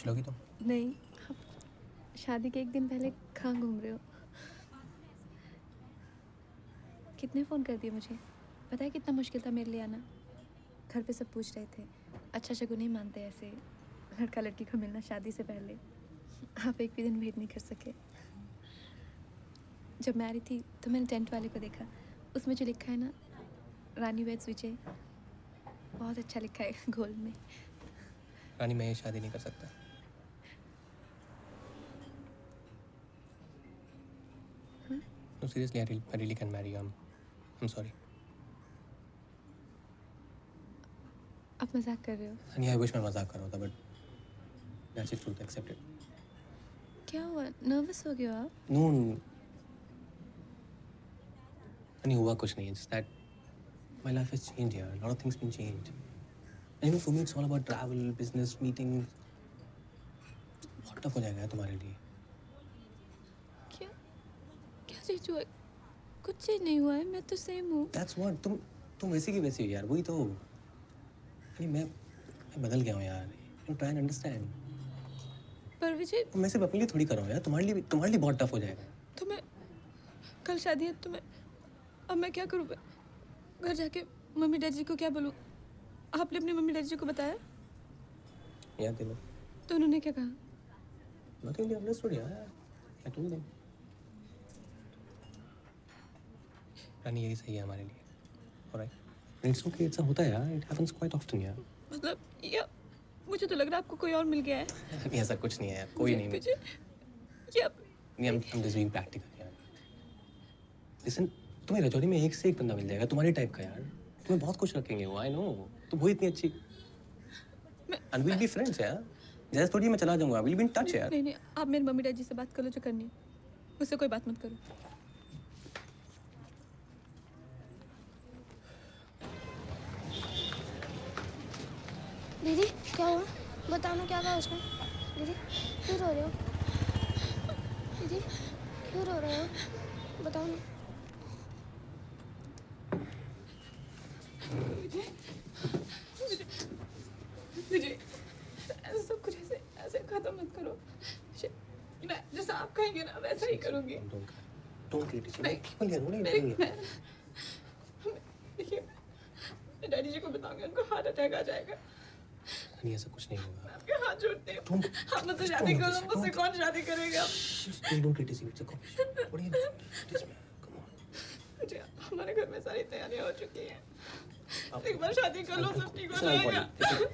लोगी तुम? नहीं, आप शादी के एक दिन पहले कहाँ घूम रहे हो? कितने फ़ोन कर दिए मुझे? पता है कितना मुश्किल था मेरे लिए आना? घर पे सब पूछ रहे थे, अच्छा शगुन नहीं मानते ऐसे लड़का लड़की को मिलना शादी से पहले। आप एक भी दिन वेट नहीं कर सके। जब मैं आ रही थी तो मैंने टेंट वाले को देखा, उसमें जो लिखा है ना, रानी वेड्स विजय, बहुत अच्छा लिखा है गोल्ड में। रानी, मैं ये शादी नहीं कर सकता। No, seriously, I really can marry you. I'm sorry. आप मजाक कर रहे हो? Honey, I wish मैं मजाक कर रहा होता, but that's the truth. Accept it. क्या हुआ? नर्वस हो गए हो आप? No, honey, हुआ कुछ नहीं. It's that my life has changed here. A lot of things been changed. And you know, for me, it's all about travel, business, meetings. बहुत टफ हो जाएगा यार तुम्हारे लिए. क्या क्या चीज हुआ? कुछ चीज नहीं हुआ है, मैं तो सेम हूँ। That's what. तुम वैसे की वैसी हो यार. वही तो. नहीं, मैं बदल गया हूँ यार. You try and understand. पर विजय, मैं सिर्फ अपने लिए थोड़ी कर रहा हूँ यार. तुम्हारे लिए बहुत टफ हो जाएगा. तो मैं कल शादी है तो मैं अब मैं क्या करूँ? घर जाके मम्मी डैडी जी को क्या बोलूँ? आपने अपने मम्मी डैडी जी को बताया? याद दिलो. तो उन्होंने क्या कहा? Nothing, they understood यार. I told them. रानी, यही सही है हमारे लिए. Alright. It's okay. It's होता है यार. It happens quite often यार. मतलब या मुझे तो लग रहा है आपको कोई और मिल गया है। नहीं, ऐसा कुछ नहीं है यार. कोई नहीं. मुझे या नहीं, I'm just being practical यार. Listen, तुम्हें रजौरी में एक से एक बंदा मिल जाएगा तुम्हारे टाइप का यार. तुम्हें बहुत खुश रखेंगे वो. I know. तुम हो इतनी अच्छी. And we'll be friends यार. जैसे थोड़ी मैं चला जाऊंगा. We'll be in touch यार. नहीं, आप मेरे मम्मी डैडी से बात कर लो जो करनी है. मुझसे कोई बात मत करो. दीदी क्या हुआ? बताओ ना, क्या कहा उसने? दीदी क्यों रो रहे हो? दीदी क्यों रो रहे हो? बताओ ना. विजय, ऐसा सब कुछ ऐसे खत्म मत करो. मैं जैसा आप कहेंगे ना वैसा ही करूँगी. Don't criticize. मैं केवल यार नहीं. देखिए, मैं डैडी जी को बताऊंगी, उनको हार्ट अटैक आ जाएगा. नहीं, ऐसा कुछ नहीं होगा. आपके हाथ जोड़ते हैं. आप मुझसे शादी करो, मुझसे कौन शादी करेगा? Don't criticize. It's a competition. What are you doing? Please, man. Come on. मुझे हमारे घर में सारी तैयारियां हो चुकी हैं. एक बार शादी कर लो, सब ठीक हो Listen, I'll call जाएगा. you.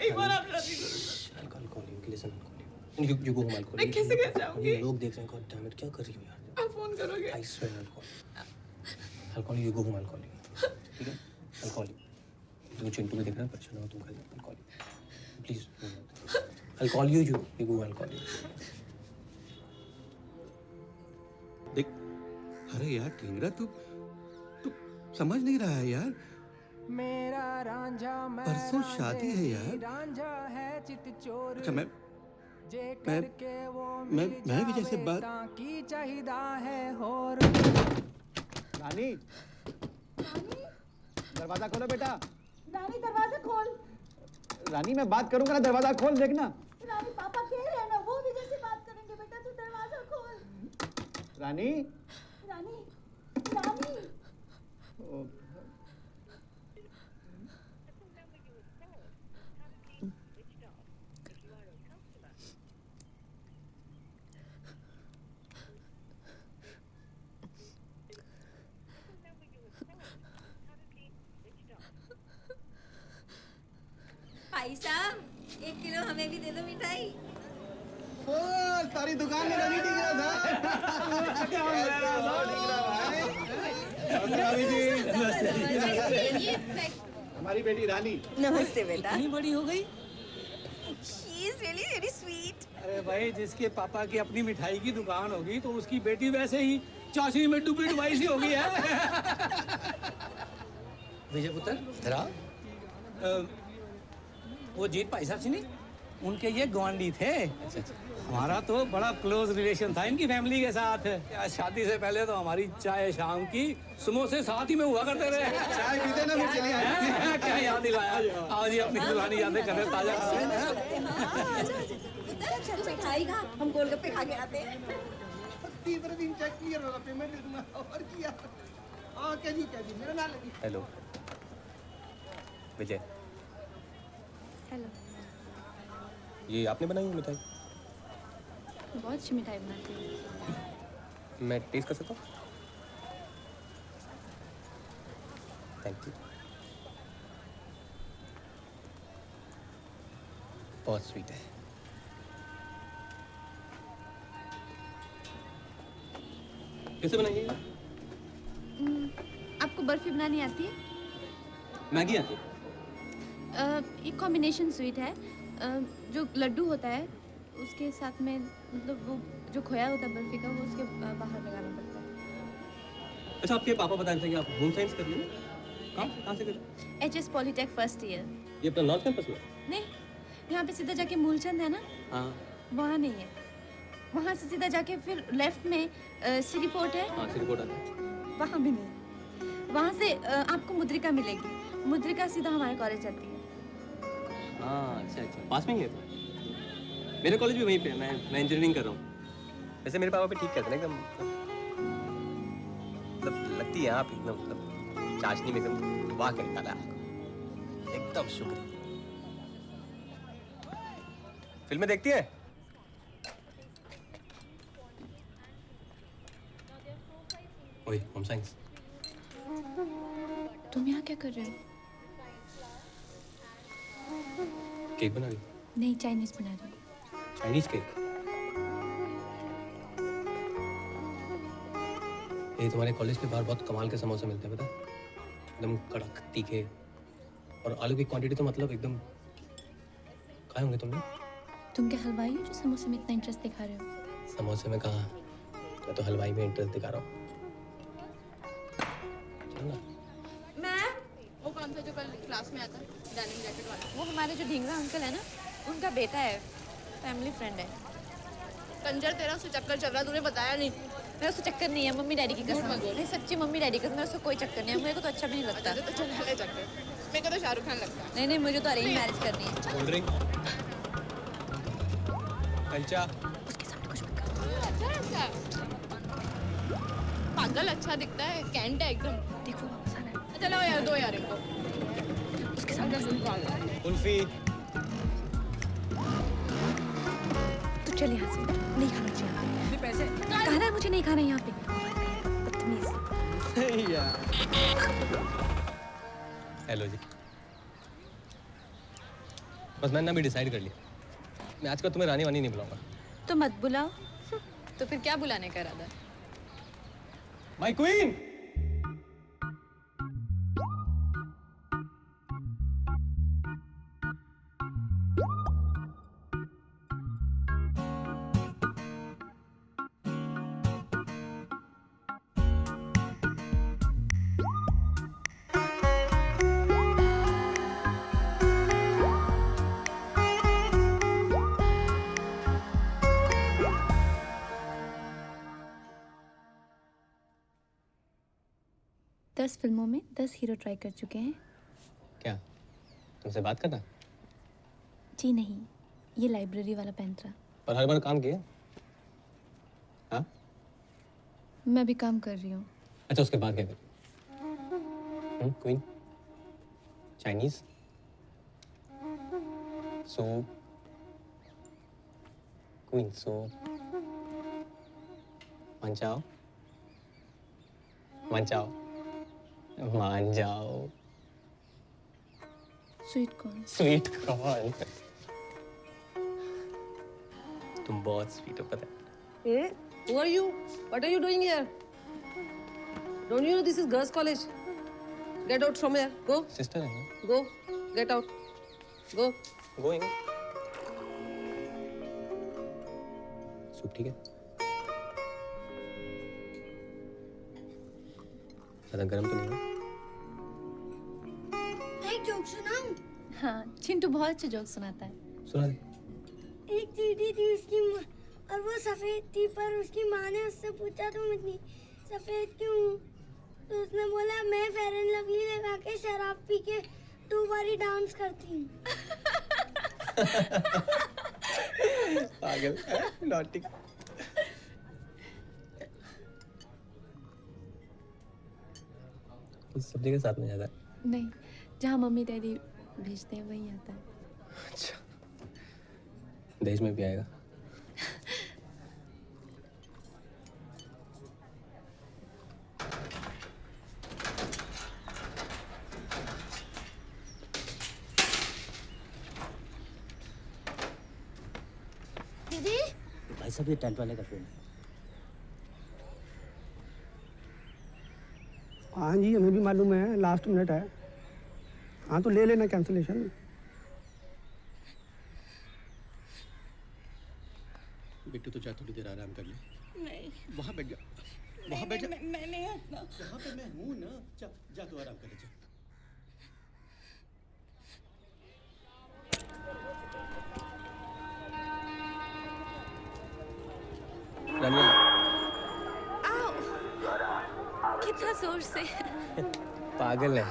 एक बार आप शादी करो. I'll call you. Listen, I'll call you. You go home. I'll call you. मैं कैसे घर जाऊंगी? लोग देख रहे हैं. God damn it, क्या कर रही हो यार? आप फोन करोगे? I swear I'll call you. I'll call you. You go home. I'll call you. ठीक है? I'll call you. तुम चिंटू को देख रहा है, परेशान हो तुम घर जाओ. I'll call you. Please. I'll call you. You go. I'll call you. देख, अरे यार ढींगरा, तू समझ नहीं रहा है यार. मेरा रांझा परसों शादी है यार. रांझा है चित चोर. अच्छा, मैं विजय से बात की चाहिदा है होर. रानी, दरवाजा खोलो बेटा. रानी दरवाजा खोल. रानी मैं बात करूंगा ना, दरवाजा खोल देखना. रानी पापा कह रहे हैं ना, वो विजय से बात करेंगे. बेटा तू दरवाजा खोल. रानी. रानी रानी भाई साहब, 1 किलो हमें भी दे दो मिठाई. तारी दुकान में नहीं टिक रहा था. हमारी बेटी रानी. नमस्ते बेटा. इतनी बड़ी हो गई? She is really very sweet. अरे भाई, जिसके पापा की अपनी मिठाई की दुकान होगी तो उसकी बेटी वैसे ही चाची में डुबी डुबाई सी होगी है. विजय पुत्र, धरा. वो जीत भाई साहब से नहीं, उनके ये गवांडी थे. हमारा तो बड़ा क्लोज रिलेशन था इनकी फैमिली के साथ. शादी से पहले तो हमारी चाय शाम की समोसे साथ ही में हुआ करते रहे. चाय पीते ना, फिर चलिए. क्या याद याद दिलाया। आओ जी अपनी पुरानी यादें करें ताजा। तू मिठाई खा, हम गोलगप्पे खा के आते हैं। तीसरे दिन चेक क्लियर होगा, पेमेंट दे दूंगा और किया। हाँ क्या जी मेरा नाम लगी। हेलो विजय, हेलो। ये आपने बनाई है मिठाई? बहुत अच्छी मिठाई बनाती हूँ। मैं टेस्ट कर सकता हूँ? Thank you. बहुत स्वीट है। कैसे बनाई है? आपको बर्फी बनानी आती है? मैगी आती है? एक कॉम्बिनेशन स्वीट है। जो लड्डू होता है उसके साथ में मतलब वो जो खोया होता है बर्फी का वो उसके बाहर लगाना पड़ता है। अच्छा, आपके पापा बता रहे थे कि आप होम साइंस कर रही हैं? कहाँ से कर रही हैं? HS polytech first year. ये अपना नॉर्थ कैंपस में? नहीं, यहाँ पे सीधा जाके मूलचंद है ना, हाँ वहाँ नहीं है। वहाँ से सीधा जाके फिर लेफ्ट में सिटी पोर्ट है, हाँ, सिटी पोर्ट आता है। वहाँ भी नहीं। वहाँ से आपको मुद्रिका मिलेगी। मुद्रिका सीधा हमारे कॉलेज जाती है। हाँ अच्छा, पास में ही है तो। मेरा कॉलेज भी वहीं पे है। मैं इंजीनियरिंग कर रहा हूँ। वैसे मेरे पापा भी ठीक कहते हैं ना, एकदम मतलब लगती है आप एकदम मतलब चाशनी में एकदम वाह कर निकाला आपको। एकदम शुक्रिया। फिल्में देखती है? ओए होम साइंस। तुम यहाँ क्या कर रहे हो? केक बना रही? नहीं, चाइनीज बना रही हूँ। Chinese cake? ये तुम्हारे कॉलेज के बाहर बहुत कमाल के समोसे मिलते हैं, पता है? एकदम कड़क तीखे, और आलू की क्वांटिटी तो मतलब एकदम। खाए होंगे तुमने? तुम क्या हलवाई हो जो समोसे में इतना इंटरेस्ट दिखा रहे हो? समोसे में कहाँ, मैं तो हलवाई में इंटरेस्ट दिखा रहा हूँ। चलो ना। मैम, वो कौन सा जो कल क्लास में आता डेनिम जैकेट वाला? वो हमारे जो ढींगरा अंकल है ना, उनका बेटा है, फैमिली फ्रेंड है। कंजर तेरा उससे चक्कर चल रहा, तूने बताया नहीं। मेरा उससे चक्कर नहीं है, मम्मी डैडी की कसम। नहीं सच्ची मम्मी डैडी की कसम, मेरा उससे कोई चक्कर नहीं है। मेरे को तो अच्छा भी नहीं लगता। अच्छा तो चल ले चक्कर। मेरे को तो शाहरुख खान लगता है। नहीं नहीं, मुझे तो अरेंज मैरिज करनी है। कोल्ड ड्रिंक, कंचा। उसके सामने कुछ मत करो। अच्छा पागल अच्छा दिखता है, कैंट है एकदम। देखो वापस आना है। चलो यार, दो यार इनको। उसके सामने सुन पागल। कुल्फी। तू चल यहाँ से, नहीं खाना चाहिए। पैसे खाना है मुझे, नहीं खाना यहाँ पे। बदतमीज। हेलो जी। बस मैंने अभी डिसाइड कर लिया, मैं आजकल तुम्हें रानी वानी नहीं बुलाऊंगा। तो मत बुलाओ। तो फिर क्या बुलाने का इरादा? My queen. दस फिल्मों में 10 हीरो ट्राई कर चुके हैं। क्या तुमसे बात करना? जी नहीं, ये लाइब्रेरी वाला पैंतरा। पर हर बार काम किया? हाँ? मैं भी काम कर रही हूँ। अच्छा, उसके बाद क्या कर? Queen, Chinese, soup, queen soup, मान जाओ, मान जाओ, मान जाओ। Sweet corn. Sweet corn. तुम बहुत स्वीट हो, पता है? Hey, who are you? What are you doing here? Don't you know this is girls' college? Get out from here. Go. Sister है ना? Go. Get out. Go. Going. Soup ठीक है? ज़्यादा गर्म तो नहीं है? एक जोक सुनाऊं? हाँ, चिंटू बहुत अच्छे जोक सुनाता है। सुना दे। एक चींटी थी उसकी माँ, और वो सफेद थी, पर उसकी माँ ने उससे पूछा तुम इतनी सफेद क्यों? तो उसने बोला मैं फेयर एंड लवली लगा के शराब पी के 2 बारी डांस करती हूँ। पागल नॉटी। सब जगह साथ में जाता है? नहीं, जहाँ मम्मी डैडी भेजते हैं वहीं आता है। अच्छा, देश में भी आएगा? दीदी भाई साहब ये टेंट वाले का फोन है। हाँ जी, हमें भी मालूम है, लास्ट मिनट है। हाँ तो ले लेना कैंसिलेशन। बिट्टू तो जा, थोड़ी देर आराम कर ले। नहीं, वहाँ बैठ जा, वहाँ बैठ जा। मैं नहीं हटना। यहाँ पे मैं हूँ ना। जा जा, तू आराम कर ले, जा। आओ, कितना जोर से। पागल है।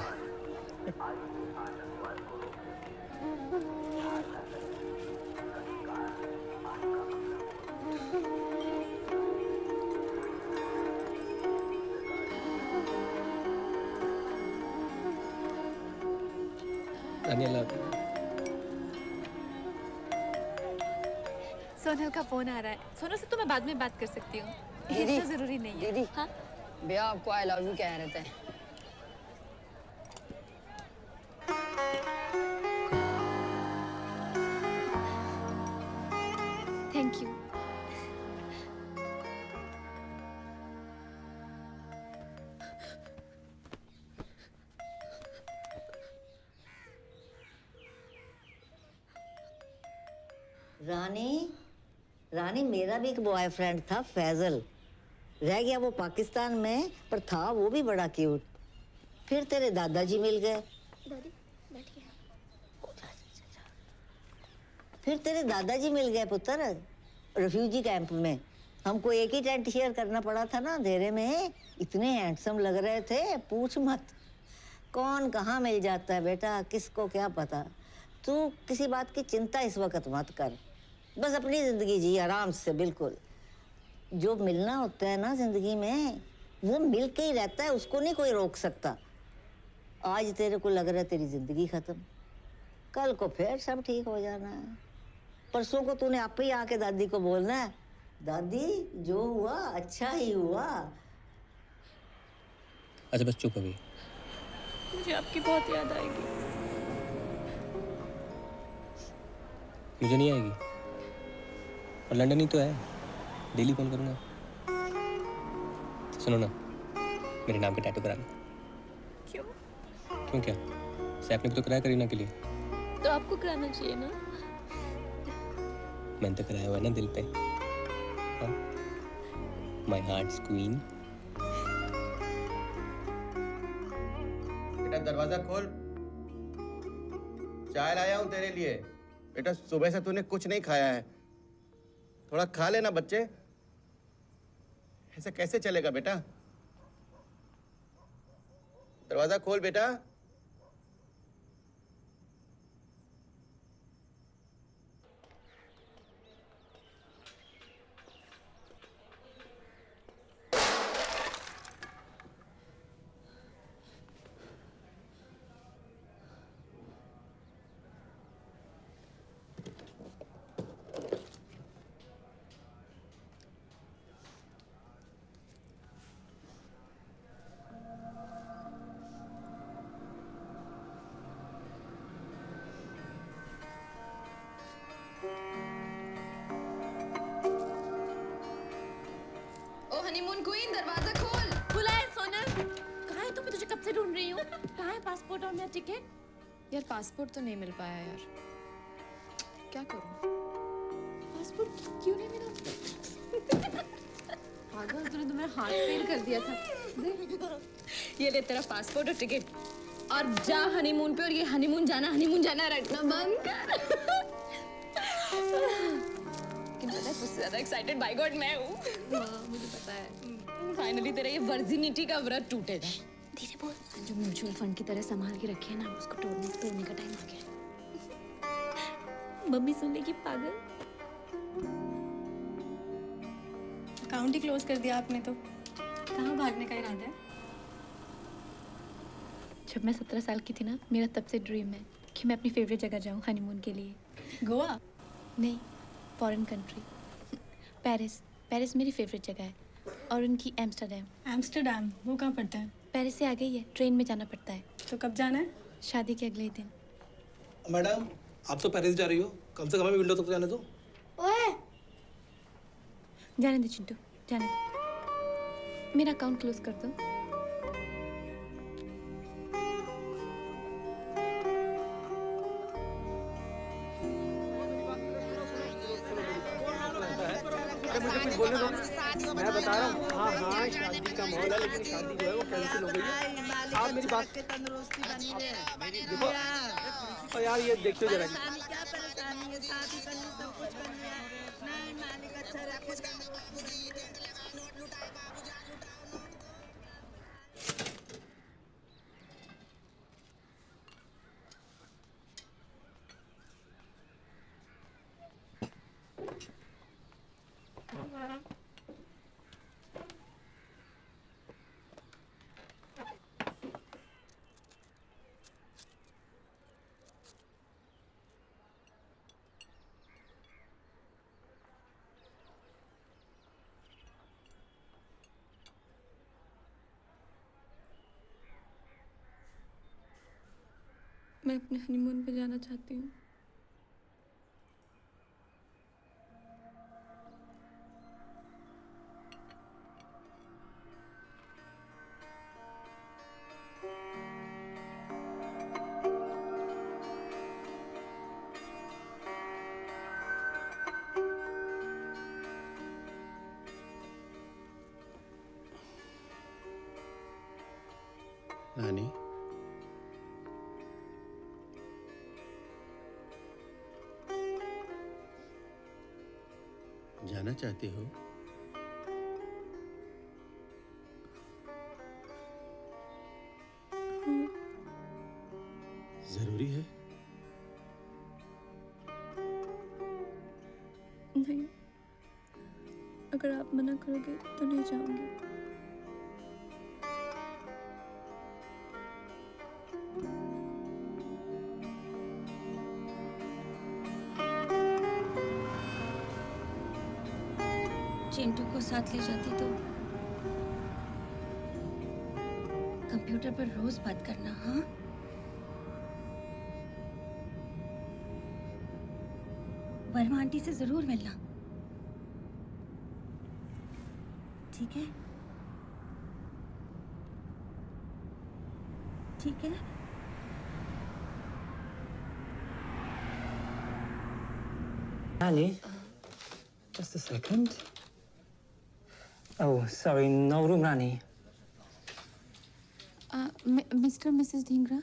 दानियाला, सोनल का फोन आ रहा है। सोनल से तो मैं बाद में बात कर सकती हूँ, ये दीदी, तो जरूरी नहीं है। दीदी, हाँ? भैया आपको आई लव यू कह रहे थे। Thank you. रानी, रानी मेरा भी एक बॉयफ्रेंड था फैजल। रह गया वो पाकिस्तान में, पर था वो भी बड़ा क्यूट। फिर तेरे दादाजी मिल गए। दादी बैठिए। फिर तेरे दादाजी मिल गए पुत्र, रेफ्यूजी कैंप में। हमको एक ही टेंट शेयर करना पड़ा था ना अंधेरे में। इतने हैंडसम लग रहे थे, पूछ मत। कौन कहाँ मिल जाता है बेटा, किसको क्या पता। तू किसी बात की चिंता इस वक्त मत कर, बस अपनी जिंदगी जी आराम से। बिल्कुल, जो मिलना होता है ना जिंदगी में, वो मिल के ही रहता है, उसको नहीं कोई रोक सकता। आज तेरे को लग रहा है तेरी जिंदगी खत्म, कल को फिर सब ठीक हो जाना है। परसों को तूने आप ही आके दादी को बोलना है, दादी जो हुआ अच्छा ही हुआ। अच्छा बस चुप अभी। मुझे आपकी बहुत याद आएगी। मुझे नहीं आएगी, और लंदन ही तो है, डेली फोन करूँगा। सुनो ना, मेरे नाम पे टैटू करा लो। क्यों? क्यों क्या? सैफ ने भी तो कराया करीना के लिए। तो आपको कराना चाहिए ना। मैंने तो कराया हुआ है ना दिल पे। My hearts queen. बेटा दरवाजा खोल, चाय लाया हूँ तेरे लिए। बेटा सुबह से तूने कुछ नहीं खाया है, थोड़ा खा लेना बच्चे। ऐसे कैसे चलेगा बेटा? दरवाजा खोल बेटा। ओ हनीमून क्वीन, दरवाजा खोल। खुला है सोनल। कहाँ है तुम? मैं तुझे कब से ढूंढ रही हूँ। कहाँ है पासपोर्ट और मेरा टिकट? यार पासपोर्ट तो नहीं मिल पाया यार, क्या करूं? पासपोर्ट क्यों नहीं मिला? पागल, तूने तो मेरा हाथ फेल कर दिया था। ये ले तेरा पासपोर्ट और टिकट, और जा हनीमून पे। और ये हनीमून जाना रटना बंद कर। कि पता है सबसे ज्यादा एक्साइटेड बाय गॉड मैं हूँ। हाँ मुझे पता है। फाइनली तेरा ये वर्जिनिटी का व्रत टूटेगा। धीरे बोल। जो म्यूचुअल फंड की तरह संभाल के रखे है ना, उसको तोड़ने का टाइम आ गया। मम्मी सुन लेगी पागल। अकाउंट ही क्लोज कर दिया आपने तो। कहाँ भागने का इरादा है? जब मैं 17 साल की थी ना, मेरा तब से ड्रीम है कि मैं अपनी फेवरेट जगह जाऊँ हनीमून के लिए। गोवा? नहीं, फॉरेन कंट्री। पेरिस। पेरिस मेरी फेवरेट जगह है, और उनकी एम्स्टरडेम। एम्स्टरडेम वो कहाँ पड़ता है? पेरिस से आगे ही है, ट्रेन में जाना पड़ता है। तो कब जाना है? शादी के अगले ही दिन। मैडम, आप तो पेरिस जा रही हो, कम से कम हमें विंडो तक तो जाने दो। ओए, जाने दे चिंटू, जाने दे। मेरा अकाउंट क्लोज कर दो। मुझे कुछ बोलने दो, मैं बता रहा हूँ। हाँ हाँ, शादी का माहौल है, लेकिन शादी जो है वो कैंसिल हो गई है। आप मेरी बात देखो, और यार ये देखते जरा। मैं अपने हनीमून पे जाना चाहती हूँ। रानी, जाना चाहते हो? जरूरी है? नहीं, अगर आप मना करोगे तो नहीं जाऊंगी। चिंटू को साथ ले जाती तो कंप्यूटर पर रोज बात करना। हाँ, वर्मा आंटी से जरूर मिलना, ठीक है? ठीक है। Rani, just a second. Oh, sorry, no room, Rani. Mister Mrs Dhingra.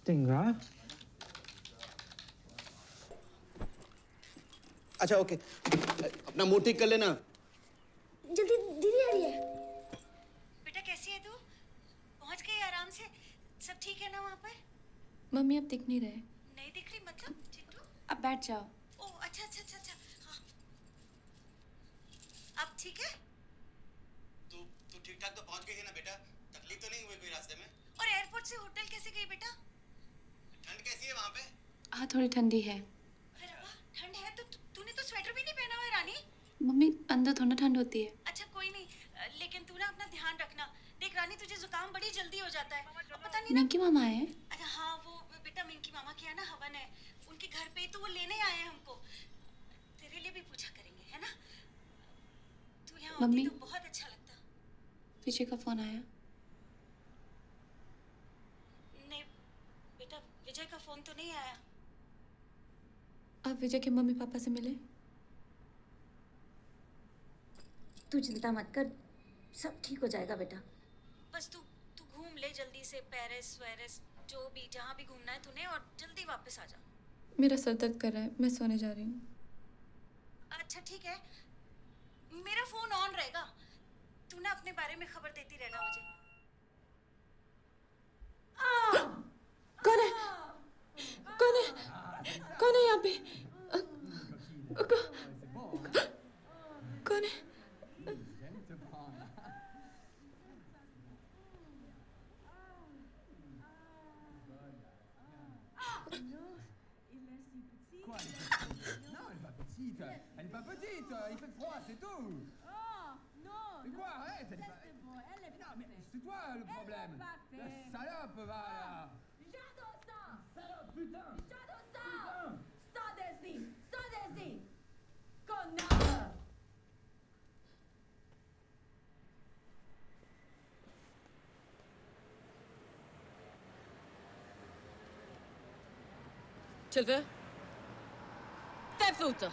Dingra? अच्छा ओके, अपना मुंह ठीक कर लेना। जल्दी, दीदी आ रही है। बेटा कैसी है तू? पहुंच गई आराम से? सब ठीक है ना वहाँ पर? मम्मी अब दिख नहीं रहे। नहीं दिख रही मतलब? चिंटू अब बैठ जाओ। ओ अच्छा अच्छा अच्छा अच्छा, हाँ। अब ठीक है? तू ठीक ठाक तो पहुंच गई है ना बेटा? तकलीफ तो नहीं हुई कोई रास्ते में? और एयरपोर्ट से होटल कैसे गई बेटा? ठंड कैसी है वहाँ पे? हाँ, थोड़ी ठंडी है। अरे वाह, ठंड है तो तूने तो स्वेटर भी नहीं पहना हुआ है रानी। मम्मी, अंदर थोड़ा ठंड होती है। अच्छा कोई नहीं, लेकिन तू ना अपना ध्यान रखना। देख रानी, तुझे जुकाम बड़ी जल्दी हो जाता है। और पता नहीं ना। मिंकी मामा आए? अच्छा हाँ, वो बेटा मिंकी मामा के यहाँ ना हवन है, उनके घर पे, तो वो लेने आए हैं हमको। तेरे लिए भी पूछा करेंगे, है ना? तू यहाँ होती तो बहुत अच्छा लगता। विजय का फोन आया? नहीं बेटा, विजय का फोन तो नहीं आया। आप विजय के मम्मी पापा से मिले? तू चिंता मत कर, सब ठीक हो जाएगा बेटा। बस तू घूम ले जल्दी से, पेरिस वेरिस जो भी, जहाँ भी घूमना है तूने, और जल्दी वापस आ जा। मेरा सर दर्द कर रहा है, मैं सोने जा रही हूँ। अच्छा ठीक है, मेरा फोन ऑन रहेगा, तू ना अपने बारे में खबर देती रहना मुझे। कौन है? कौन है? कौन है यहाँ पे? कौन है? Elle est pas petite, il fait froid, c'est tout. Oh, non. Mais quoi, arrête, elle est pas... C'est bon, elle est non, mais c'est toi le problème. La salope, va là. J'adore ça. Salope, putain. J'adore ça. Sors d'ici. Connard. Tu le veux? Fais foutre!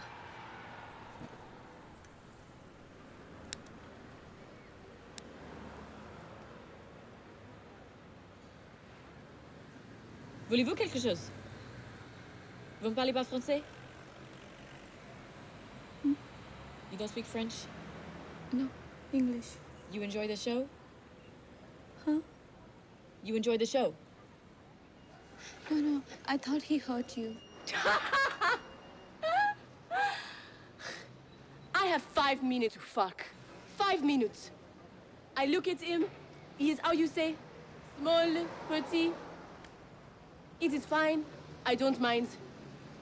Voulez-vous quelque chose? Vous ne parlez pas français? You don't speak French? No, English. You enjoy the show? Huh? You enjoy the show? No, I thought he hurt you. I have 5 minutes to fuck. 5 minutes. I look at him. He is, how you say, small, pretty. It is fine. I don't mind.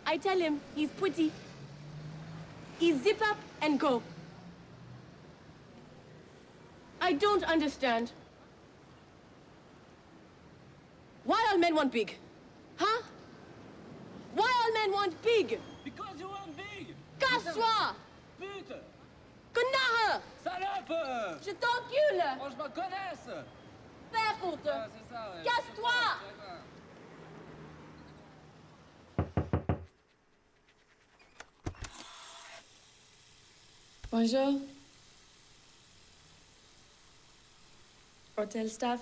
I tell him he's pretty. He zip up and go. I don't understand. Why all men want big? Huh? Why all men want big? Because you want big. Casse-toi! Pute. Connard! Salope. Je t'encule! Oh, je me connaisse. Fais foutre! C'est ça, ouais. Casse-toi! Bonjour. Hotel staff.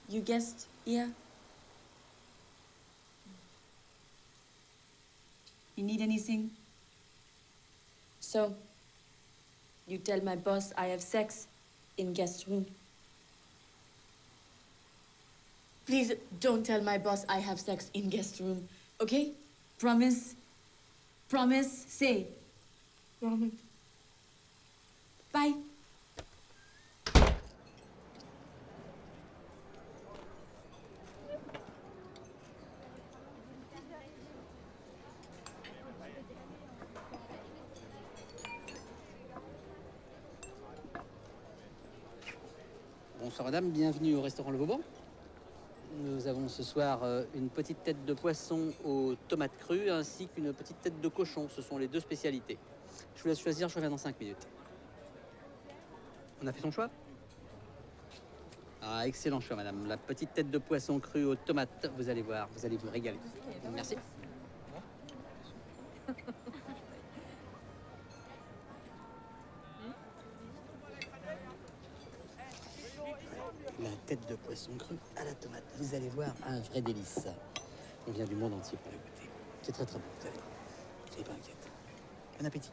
You guest here? You need anything? So, you tell my boss I have sex in guest room. Please don't tell my boss I have sex in guest room, okay? Promise? Promise? Say. Promise. Bye. Bonsoir madame, bienvenue au restaurant Le Vauban. Nous avons ce soir une petite tête de poisson aux tomates crues ainsi qu'une petite tête de cochon. Ce sont les deux spécialités. Je vous laisse choisir, je reviens dans 5 minutes. On a fait son choix? Ah, excellent choix madame. La petite tête de poisson crue aux tomates, vous allez voir, vous allez vous régaler. Merci. La tête de poisson crue à la tomate. Vous allez voir, un vrai délice. On vient du monde entier pour le goûter. C'est très très bon, vous allez voir. Soyez pas inquiète. Bon appétit.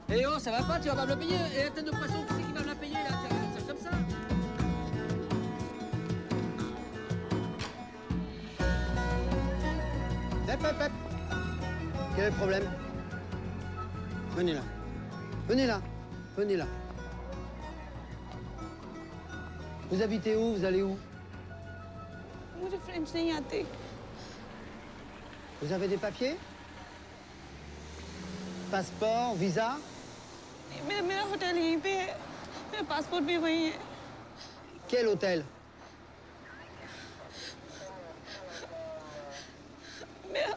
Eh oh, ça va pas, tu vas pas me le payer. Et la tête de poisson, qui c'est qui va me la payer là? C'est comme ça. Hep. Quel est le problème? Venez là. Venez là. Venez là. Vous habitez où? Vous allez où? मुझे French नहीं आती. Vous avez des papiers? Passeport, visa? मेरा hotel यहीं पे है, मेरा passport भी वहीं है। Quel hôtel? मेरा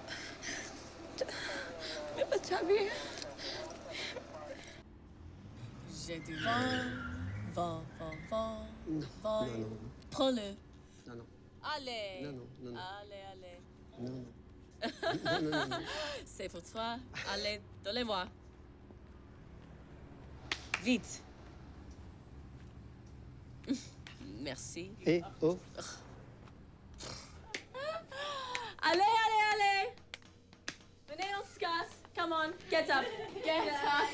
बच्चा भी है। J'ai du vin, vin, vin, vin, vin. Prends-le. Non, non. Allez. Non, non, non, non. Allez, allez. Non, non. Non, non, non. C'est pour toi. Allez, donnez-moi. Vite. Merci. Et oh. Allez, allez, allez. Venez, on se casse. Come on, get up. Get up.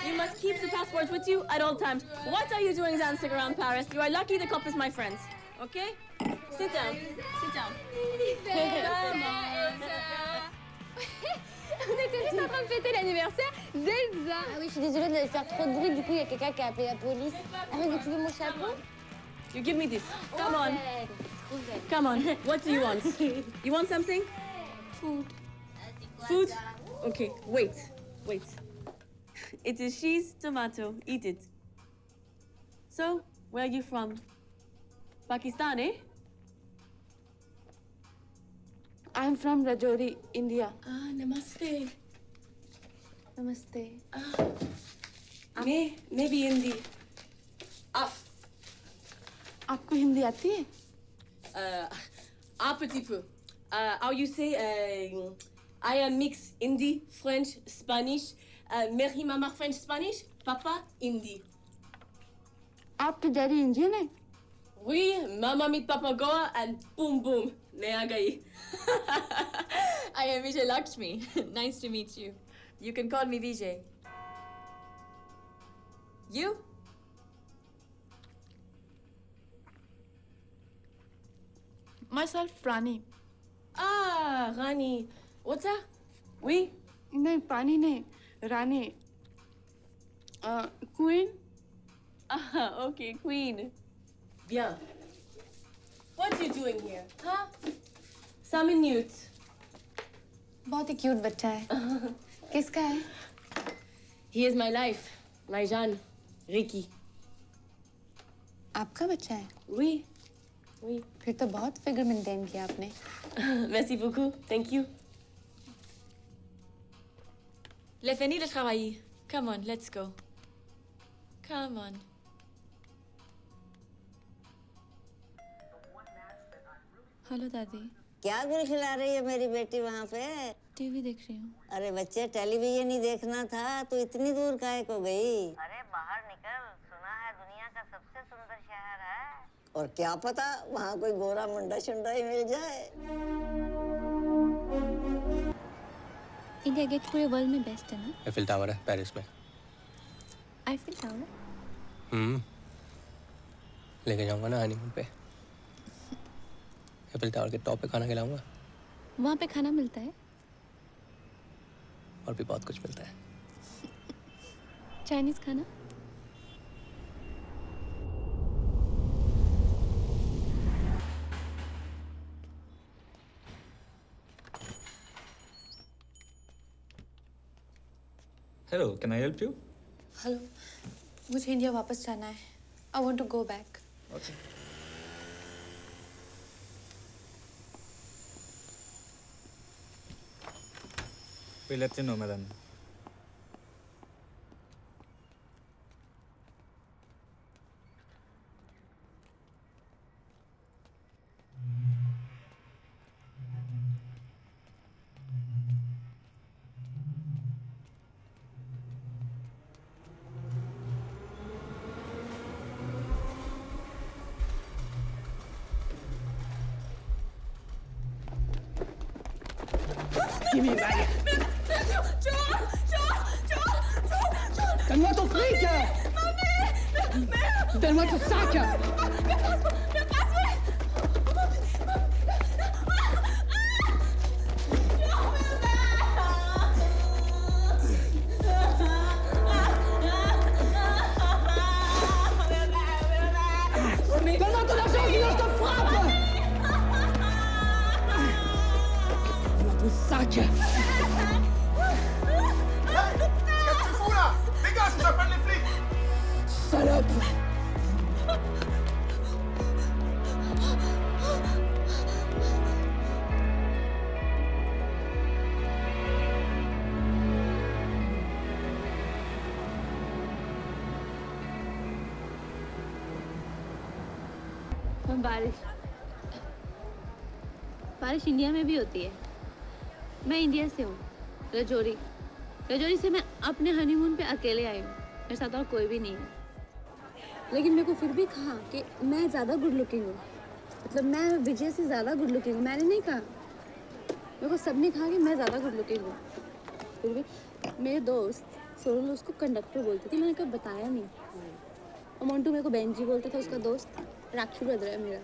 You must keep the passports with you at all times. What are you doing dancing around Paris? You are lucky the cop is my friend. Okay? Sit down. Sit down. On était juste en train de fêter l'anniversaire d'Elsa. Ah oui, je suis désolée de faire trop de bruit. Du coup, il y a quelqu'un qui a appelé la police. Arrête, tu veux mon chapeau? You give me this. Come on. Come on. What do you want? You want something? Food. Food? Okay, wait. Wait. It is cheese, tomato. Eat it. So, where are you from? Pakistan, eh? I'm from Rajouri, India. Ah, namaste. Namaste. Maybe Hindi. आपको हिंदी आती है? Un petit peu. How you say? I am mix Hindi, French, Spanish. Meri mama French, Spanish. Papa Hindi. आपके daddy Indian है? Oui, mama meet Papa Goa and boom boom. Le aa gayi. I am Vijay Lakshmi. Nice to meet you. You can call me Vijay. You? Myself, Rani. Ah, Rani. What's that? Oui? नहीं, पानी नहीं, रानी. Queen? Ah, okay, Queen. Bien. What are you doing here? Huh? 5 minutes. बहुत ही cute बच्चा है। किसका है? He is my life. My Jeanne. Ricky. आपका बच्चा है? Oui. Oui. फिर तो बहुत फिगर मेंटेन किया आपने। Merci beaucoup. Thank you. Le fini le travail. Come on, let's go. Come on. Hello दादी। क्या गुल खिला रही है मेरी बेटी वहाँ पे? टीवी देख रही हूँ। अरे बच्चे, टेलीविजन ही देखना था तो इतनी दूर काहे को गई? अरे बाहर निकल, सुना है दुनिया का सबसे सुंदर शहर है। और क्या पता वहाँ कोई गोरा मुंडा शुंडा ही मिल जाए। इंडिया गेट पूरे वर्ल्ड में बेस्ट है ना? एफिल टावर है पेरिस में। Eiffel tower? लेके जाऊंगा ना हनीमून पे। एफिल टावर के टॉप पे खाना खिलाऊंगा। वहाँ पे खाना मिलता है? और भी बहुत कुछ मिलता है। चाइनीज खाना? Hello, can I help you? Hello, मुझे इंडिया वापस जाना है। I want to go back. Okay. We'll let you know, madam. Give me back. Donne-moi ton fric. Donne-moi ton sac. Donne-moi ton argent, sinon je te frappe. Donne-moi ton sac. Qu'est-ce que tu fous Shut up. बारिश India में भी होती है। मैं India से हूँ, रजौरी। रजौरी से मैं अपने हनीमून पे अकेले आई हूँ, मेरे साथ और कोई भी नहीं है। लेकिन मेरे को फिर भी कहा कि मैं ज़्यादा गुड लुकिंग हूँ, मतलब मैं विजय से ज़्यादा गुड लुकिंग हूँ। मैंने नहीं कहा, मेरे को सबने कहा कि मैं ज़्यादा गुड लुकिंग हूँ। फिर भी मेरे दोस्त सोनल उसको कंडक्टर बोलती थी, मैंने कभी बताया नहीं। और मोन्टू मेरे को बेंजी बोलता था, उसका दोस्त राक्षू ब्रदर है मेरा।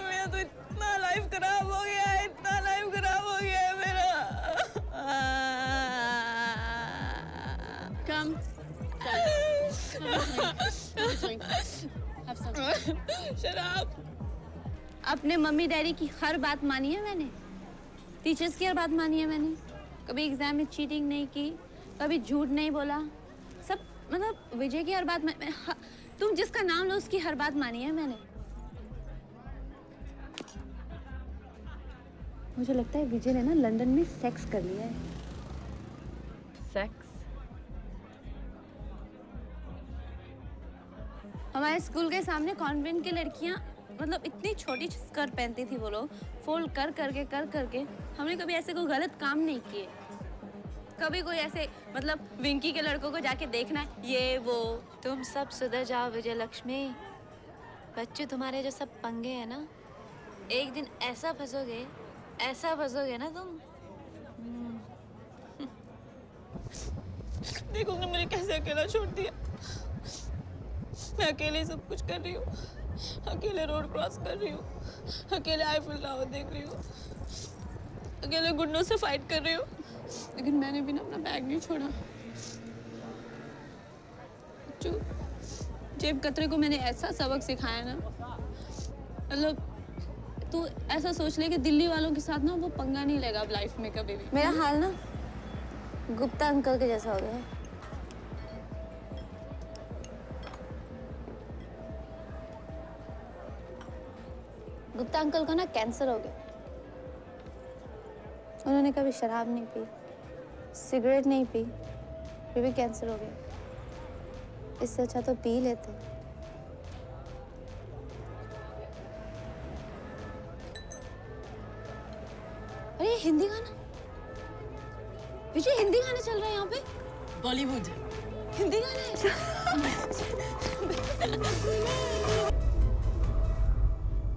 मेरा तो इतना लाइफ खराब हो गया है, इतना लाइफ खराब हो गया है मेरा। Come. शराब। अपने मम्मी डैडी की हर बात मानी है मैंने, टीचर्स की हर बात मानी है मैंने। कभी एग्जाम में चीटिंग नहीं की, कभी झूठ नहीं बोला, सब मतलब विजय की हर बात तुम जिसका नाम लो उसकी हर बात मानी है मैंने। मुझे लगता है विजय ने ना लंदन में सेक्स कर लिया है। सेक्स? हमारे स्कूल के सामने कॉन्वेंट की लड़कियां मतलब इतनी छोटी स्कर्ट पहनती थी, वो लोग फोल्ड कर करके हमने कभी ऐसे कोई गलत काम नहीं किए। कभी कोई ऐसे मतलब विंकी के लड़कों को जाके देखना है ये वो। तुम सब सुधर जाओ विजय लक्ष्मी, बच्चे तुम्हारे जो सब पंगे हैं ना, एक दिन ऐसा फंसोगे ना तुम। देखो तुमने मुझे कैसे अकेला छोड़ दिया। मैं अकेले सब कुछ कर रही हूँ, अकेले रोड क्रॉस कर रही हूँ, अकेले आईफिल टावर देख रही हूँ, अकेले गुंडों से फाइट कर रही हूँ, लेकिन मैंने भी ना अपना बैग नहीं छोड़ा। जो जेब कतरे को मैंने ऐसा सबक सिखाया ना, मतलब तू ऐसा सोच ले कि दिल्ली वालों के साथ ना वो पंगा नहीं लेगा अब लाइफ में कभी भी। मेरा हाल ना गुप्ता अंकल के जैसा हो गया है। गुप्ता अंकल को ना कैंसर हो गया। उन्होंने कभी शराब नहीं पी, सिगरेट नहीं पी, फिर भी कैंसर हो गया। इससे अच्छा तो पी लेते। अरे ये हिंदी गाना, विजय हिंदी गाने चल रहे हैं यहाँ पे। बॉलीवुड हिंदी गाने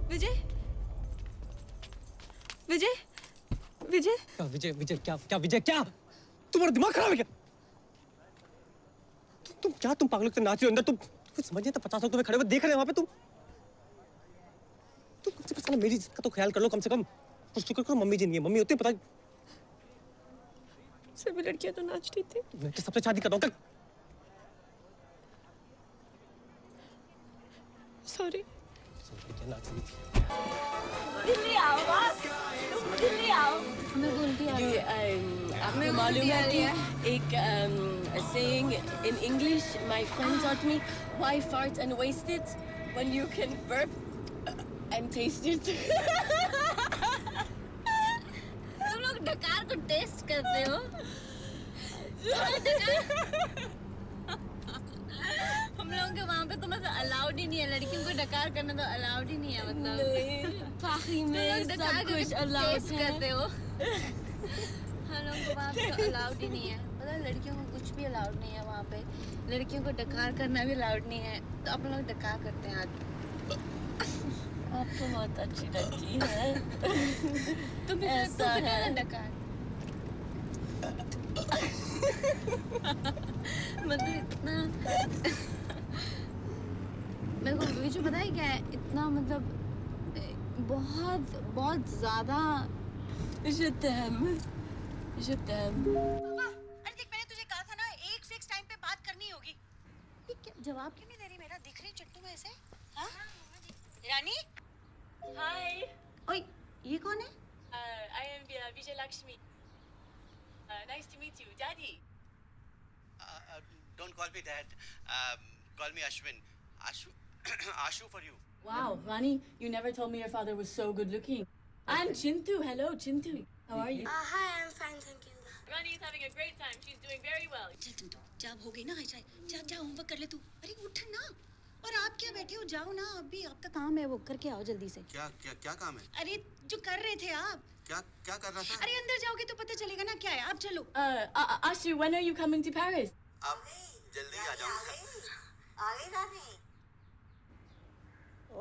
विजय विजय विजय क्या विजय विजय क्या विजय क्या तुम्हारा दिमाग खराब है क्या? तुम पागलों के नाच रहे हो अंदर। तुम कुछ समझ नहीं आता। 50 लोग तुम्हें खड़े हुए देख रहे हैं वहां पे। तुम कम से कम मेरी इज्जत का तो ख्याल कर लो। कम से कम कुछ शुक्र करो मम्मी जी नहीं है। मम्मी होती पता सभी लड़कियां तो नाचती थी। मैं तो सबसे शादी कर रहा हूँ। सॉरी। क्या नाच रही थी? दिल्ली आओ बस, तुम दिल्ली आओ। मैं बोलती आ रही आपको मालूम है कि एक saying in English my friend taught me, why fart and waste it when you can burp and taste it. तुम लोग डकार को टेस्ट करते हो? हम लोगों के वहाँ पे तो मतलब अलाउड ही नहीं है, लड़कियों को डकार करना तो अलाउड ही नहीं है। मतलब पाखी में सब कुछ अलाउड करते हो। हम लोगों को वहाँ पे तो अलाउड ही नहीं है। पता है लड़कियों को कुछ भी अलाउड नहीं है वहाँ पे। लड़कियों को डकार करना भी अलाउड नहीं है, तो अपन लोग डकार करते हैं आज। आप तो बहुत अच्छी लड़की है। तुम ऐसा है डकार। मतलब इतना मेरे को विजय पता है क्या है, इतना मतलब बहुत ज्यादा अरे देख, मैंने तुझे कहा था ना एक फिक्स टाइम पे बात करनी होगी। जवाब क्यों नहीं दे रही मेरा? दिख रही चट्टू में ऐसे? हाँ रानी। हाय। ओए ये कौन है? I am Vijay Lakshmi. Nice to meet you, Daddy. Don't call me dad. Call me Ashwin. Ashu for you. Wow, Rani, you never told me your father was so good looking. And Chintu, hello, Chintu. How are you? Hi, I'm fine, thank you. Rani is having a great time. She's doing very well. चल तुम तो जा हो गई ना हाय जा जा homework कर ले तू अरे उठ ना और आप क्या बैठे हो जाओ ना अभी आपका काम है वो करके आओ जल्दी से क्या काम है? अरे जो कर रहे थे आप क्या कर रहा था? अरे अंदर जाओगे तो पता चलेगा ना क्या है आप चलो Ashu, when are you coming to Paris? आप जल्दी आ जाओ। आ गई रानी।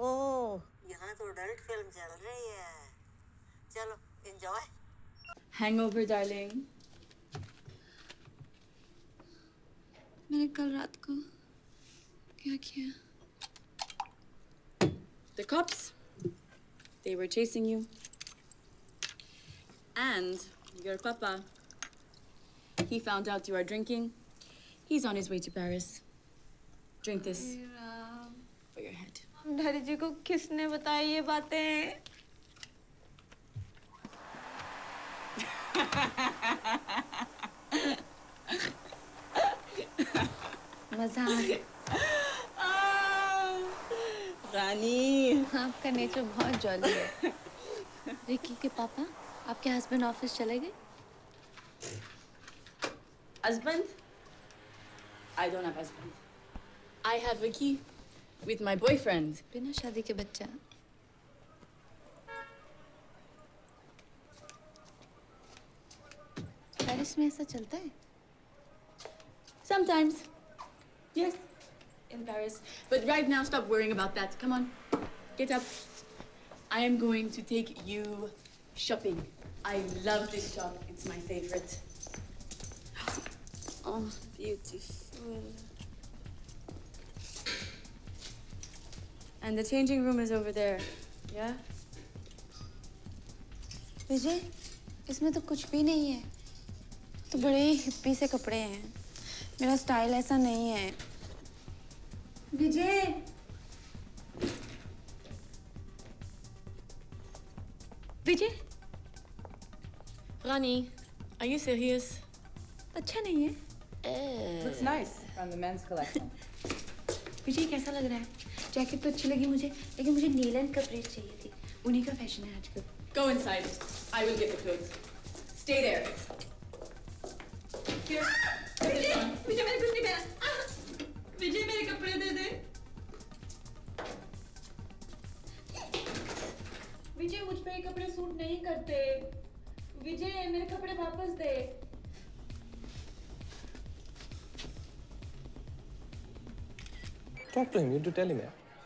ओह, यहाँ तो अडल्ट फिल्म चल रही है। चलो, एंजॉय। Hangover, darling. मैंने कल रात को क्या किया? The cops, they were chasing you. And your papa, he found out you are drinking. He's on his way to Paris. Drink this for your head. Daddy ji को किसने बताई ये बातें? मजा आ गया। रानी, आपका नेचर बहुत जॉली है। रिकी के पापा, आपके हस्बैंड ऑफिस चले गए? Husband? I don't have husband. I have Ricky with my boyfriend. बिना शादी के बच्चा। पेरिस में ऐसा चलता है? Sometimes. Yes, in Paris. But right now, stop worrying about that. Come on, get up. I am going to take you shopping. I love this shop. It's my favorite. Oh, beautiful. And the changing room is over there. Yeah? विजय, इसमें तो कुछ भी नहीं है। तो बड़े hippie से कपड़े हैं। मेरा स्टाइल ऐसा नहीं है। विजय! विजय! Rani, are you serious? अच्छा नहीं है? Looks nice from the men's collection. विजय कैसा लग रहा है? जैकेट तो अच्छी लगी मुझे, लेकिन मुझे नील एंड कपड़ेज चाहिए थी। उन्हीं का फैशन है आजकल। Go inside. I will get the clothes. Stay there. Here. विजय मैंने कुछ नहीं पहना। विजय मेरे कपड़े दे दे। विजय मुझ पे ये कपड़े सूट नहीं करते। विजय मेरे कपड़े वापस दे। Talk to him. You have to tell him.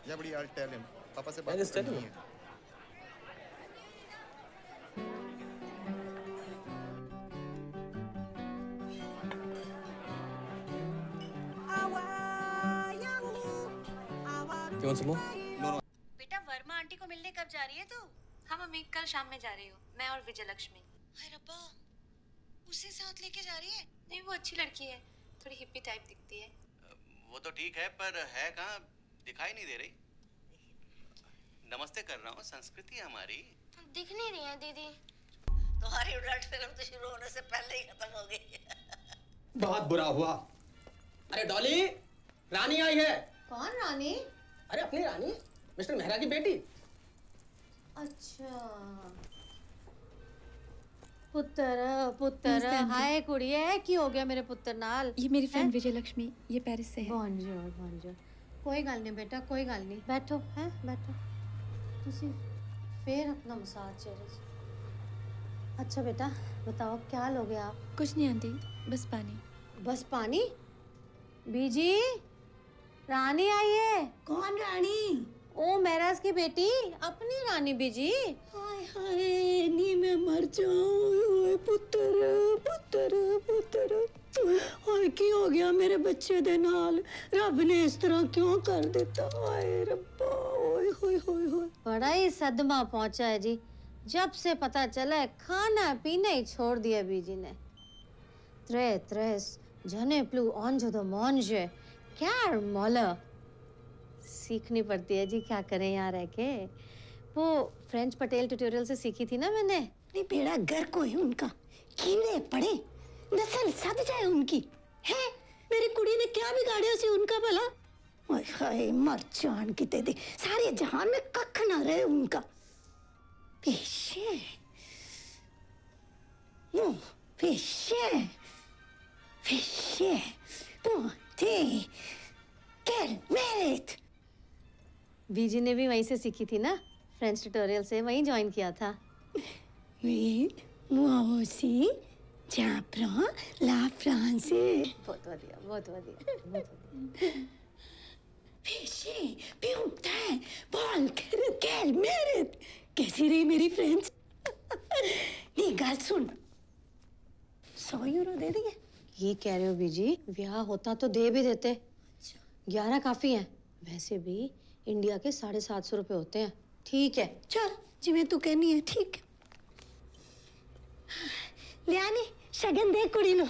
Yeah, buddy, I'll tell him. पापा से Yeah, just tell him. You want some more? बेटा वर्मा आंटी को मिलने कब जा रही है तू हाँ मम्मी, कल शाम में जा रही हूँ। मैं और विजय लक्ष्मी। हाय रब्बा उसे साथ लेके जा रही है नहीं, वो अच्छी लड़की है। थोड़ी हिप्पी टाइप दिखती है। वो तो ठीक है पर है कहाँ, दिखाई नहीं दे रही। नमस्ते कर रहा हूँ, संस्कृति है हमारी। दिख नहीं रही है दीदी। तुम्हारी अडल्ट फिल्म तो शुरू होने से पहले ही खत्म हो गई। बहुत बुरा हुआ। अरे डॉली, रानी आई है। कौन रानी? अरे अपनी रानी, मिस्टर मेहरा की बेटी। अच्छा पुत्र नमस्ते आंटी। हाय कुड़िए, की हो गया मेरे पुत्र नाल? ये मेरी फ्रेंड विजय लक्ष्मी, ये पेरिस से है। bonjour। कोई गल नहीं बेटा, कोई गल नहीं। बैठो, हैं बैठो। तुसी फिर अपना मसाज चेहरे से। अच्छा बेटा, बताओ क्या लोगे आप? कुछ नहीं आंटी, बस पानी। बस पानी? बीजी, रानी आई है। कौन रानी? ओ मेहराज की बेटी, अपनी रानी बीजी। हाय हाय नी मैं मर जाऊं पुत्र हाय की हो गया मेरे बच्चे दे नाल रब ने इस तरह क्यों कर देता हाय रब्बा ओए होए होए होए बड़ा ही सदमा पहुंचा है जी। जब से पता चला है खाना पीना ही छोड़ दिया बीजी ने। tres जने प्लू ऑन जो मॉन्जे क्या मौला सीखनी पड़ती है जी, क्या करें यहाँ रह के। वो फ्रेंच पटेल ट्यूटोरियल से सीखी थी ना मैंने। नहीं बेड़ा घर को है उनका, कीड़े पड़े नस्ल सद जाए उनकी है। मेरी कुड़ी ने क्या बिगाड़िया सी उनका भला? हाय हाय मर जान किते दे सारे जहान में कख ना रहे उनका पेशे वो पेशे पेशे पोते कैल मेरिट बीजी ने भी वहीं से सीखी थी ना, फ्रेंच ट्यूटोरियल से वहीं ज्वाइन किया था। वे moi aussi j'apprends la français बहुत बढ़िया, बहुत बढ़िया, बहुत बढ़िया। पेशे putain बॉल कैल मेरिट कैसी रही मेरी फ्रेंच नहीं गाल सुन 100 यूरो दे दिए। ये कह रहे हो बीजी, ब्याह होता तो दे भी देते। 11 काफी हैं। वैसे भी इंडिया के 750 रुपए होते हैं। ठीक है, चल जिवें तू कहनी है ठीक है। लियानी शगन दे कुड़ी नो।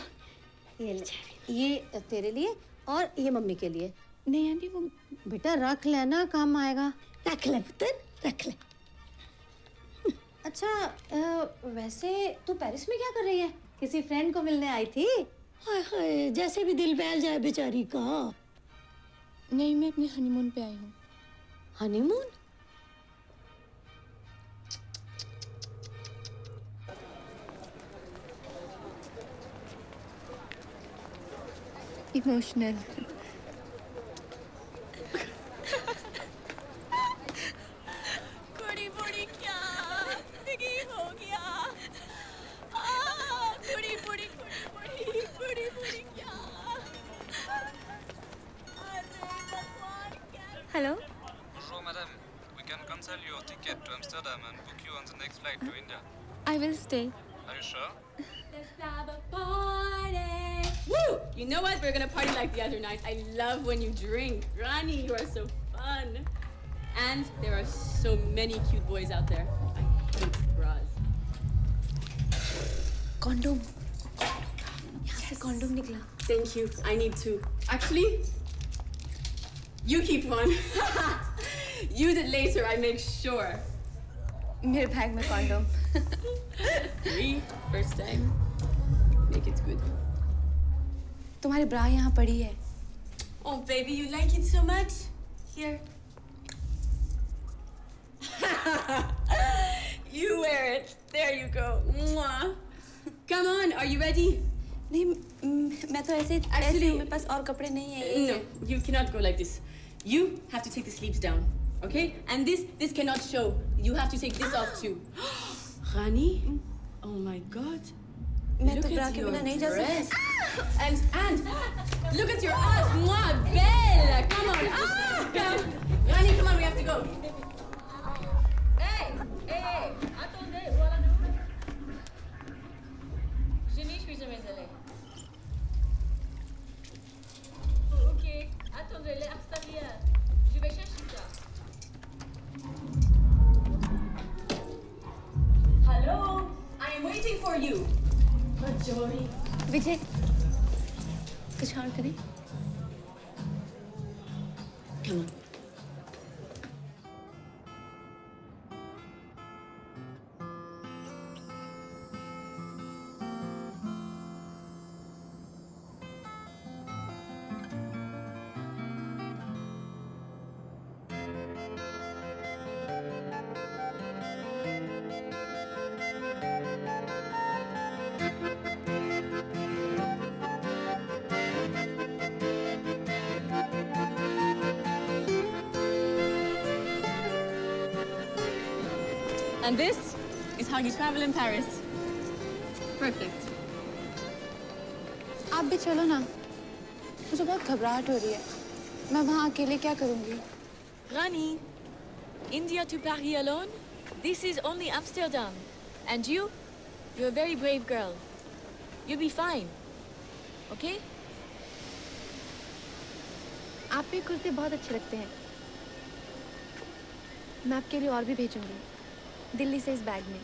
ये तेरे लिए और ये मम्मी के लिए। नहीं आंटी वो बेटा रख लेना, काम आएगा। रख ले पुत्र रख ले। अच्छा वैसे तू पेरिस में क्या कर रही है? किसी फ्रेंड को मिलने आई थी? हाय हाय जैसे भी दिल बहल जाए बेचारी का। नहीं मैं अपने हनीमून पे आई हूँ। हनीमून? इमोशनल। कुड़ी बुड़ी क्या दिगी हो गया कुड़ी बुड़ी कुड़ी बुड़ी कुड़ी बुड़ी क्या hello Bonjour, madame. We can cancel your ticket to Amsterdam and book you on the next flight to India. I will stay. Are you sure? Let's have a party. Woo! You know what? We're gonna party like the other night. I love when you drink. Rani, you are so fun. And there are so many cute boys out there. I hate bras. Condom यहाँ से condom निकला। Thank you. I need two. Actually, you keep one. Use it later, I make sure. मेरे bag में condom. 3, first time. Make it good. तुम्हारी ब्रा यहाँ पड़ी है। Oh, baby, you like it so much? Here. You wear it. There you go. Mwah. Come on, are you ready? नहीं मैं तो ऐसे Actually, मेरे पास और कपड़े नहीं है। No, you cannot go like this. You have to take the sleeves down, okay? And this cannot show. You have to take this off too. Rani? Oh my God. मैं Look तो ब्रा at के your बिना नहीं जा dress. सकती। And look at your ass. Mwah, belle. Come on. Come. Rani, come on, we have to go. Hey, attendez, voilà nous. Je n'y suis jamais allée. Ok, attendez, l'extérieur. Je vais chercher ça. Hello, I am waiting for you. Joy. विजय कुछ और करें? Come on. And this is how you travel in Paris. Perfect. आप भी चलो ना। मुझे बहुत घबराहट हो रही है। मैं वहाँ अकेले क्या करूँगी? Rani, India to Paris alone? This is only Amsterdam. And you're a very brave girl. You'll be fine. Okay? आप पे कुर्ते बहुत अच्छे लगते हैं। मैं आपके लिए और भी भेजूंगी। दिल्ली से इस बैग में।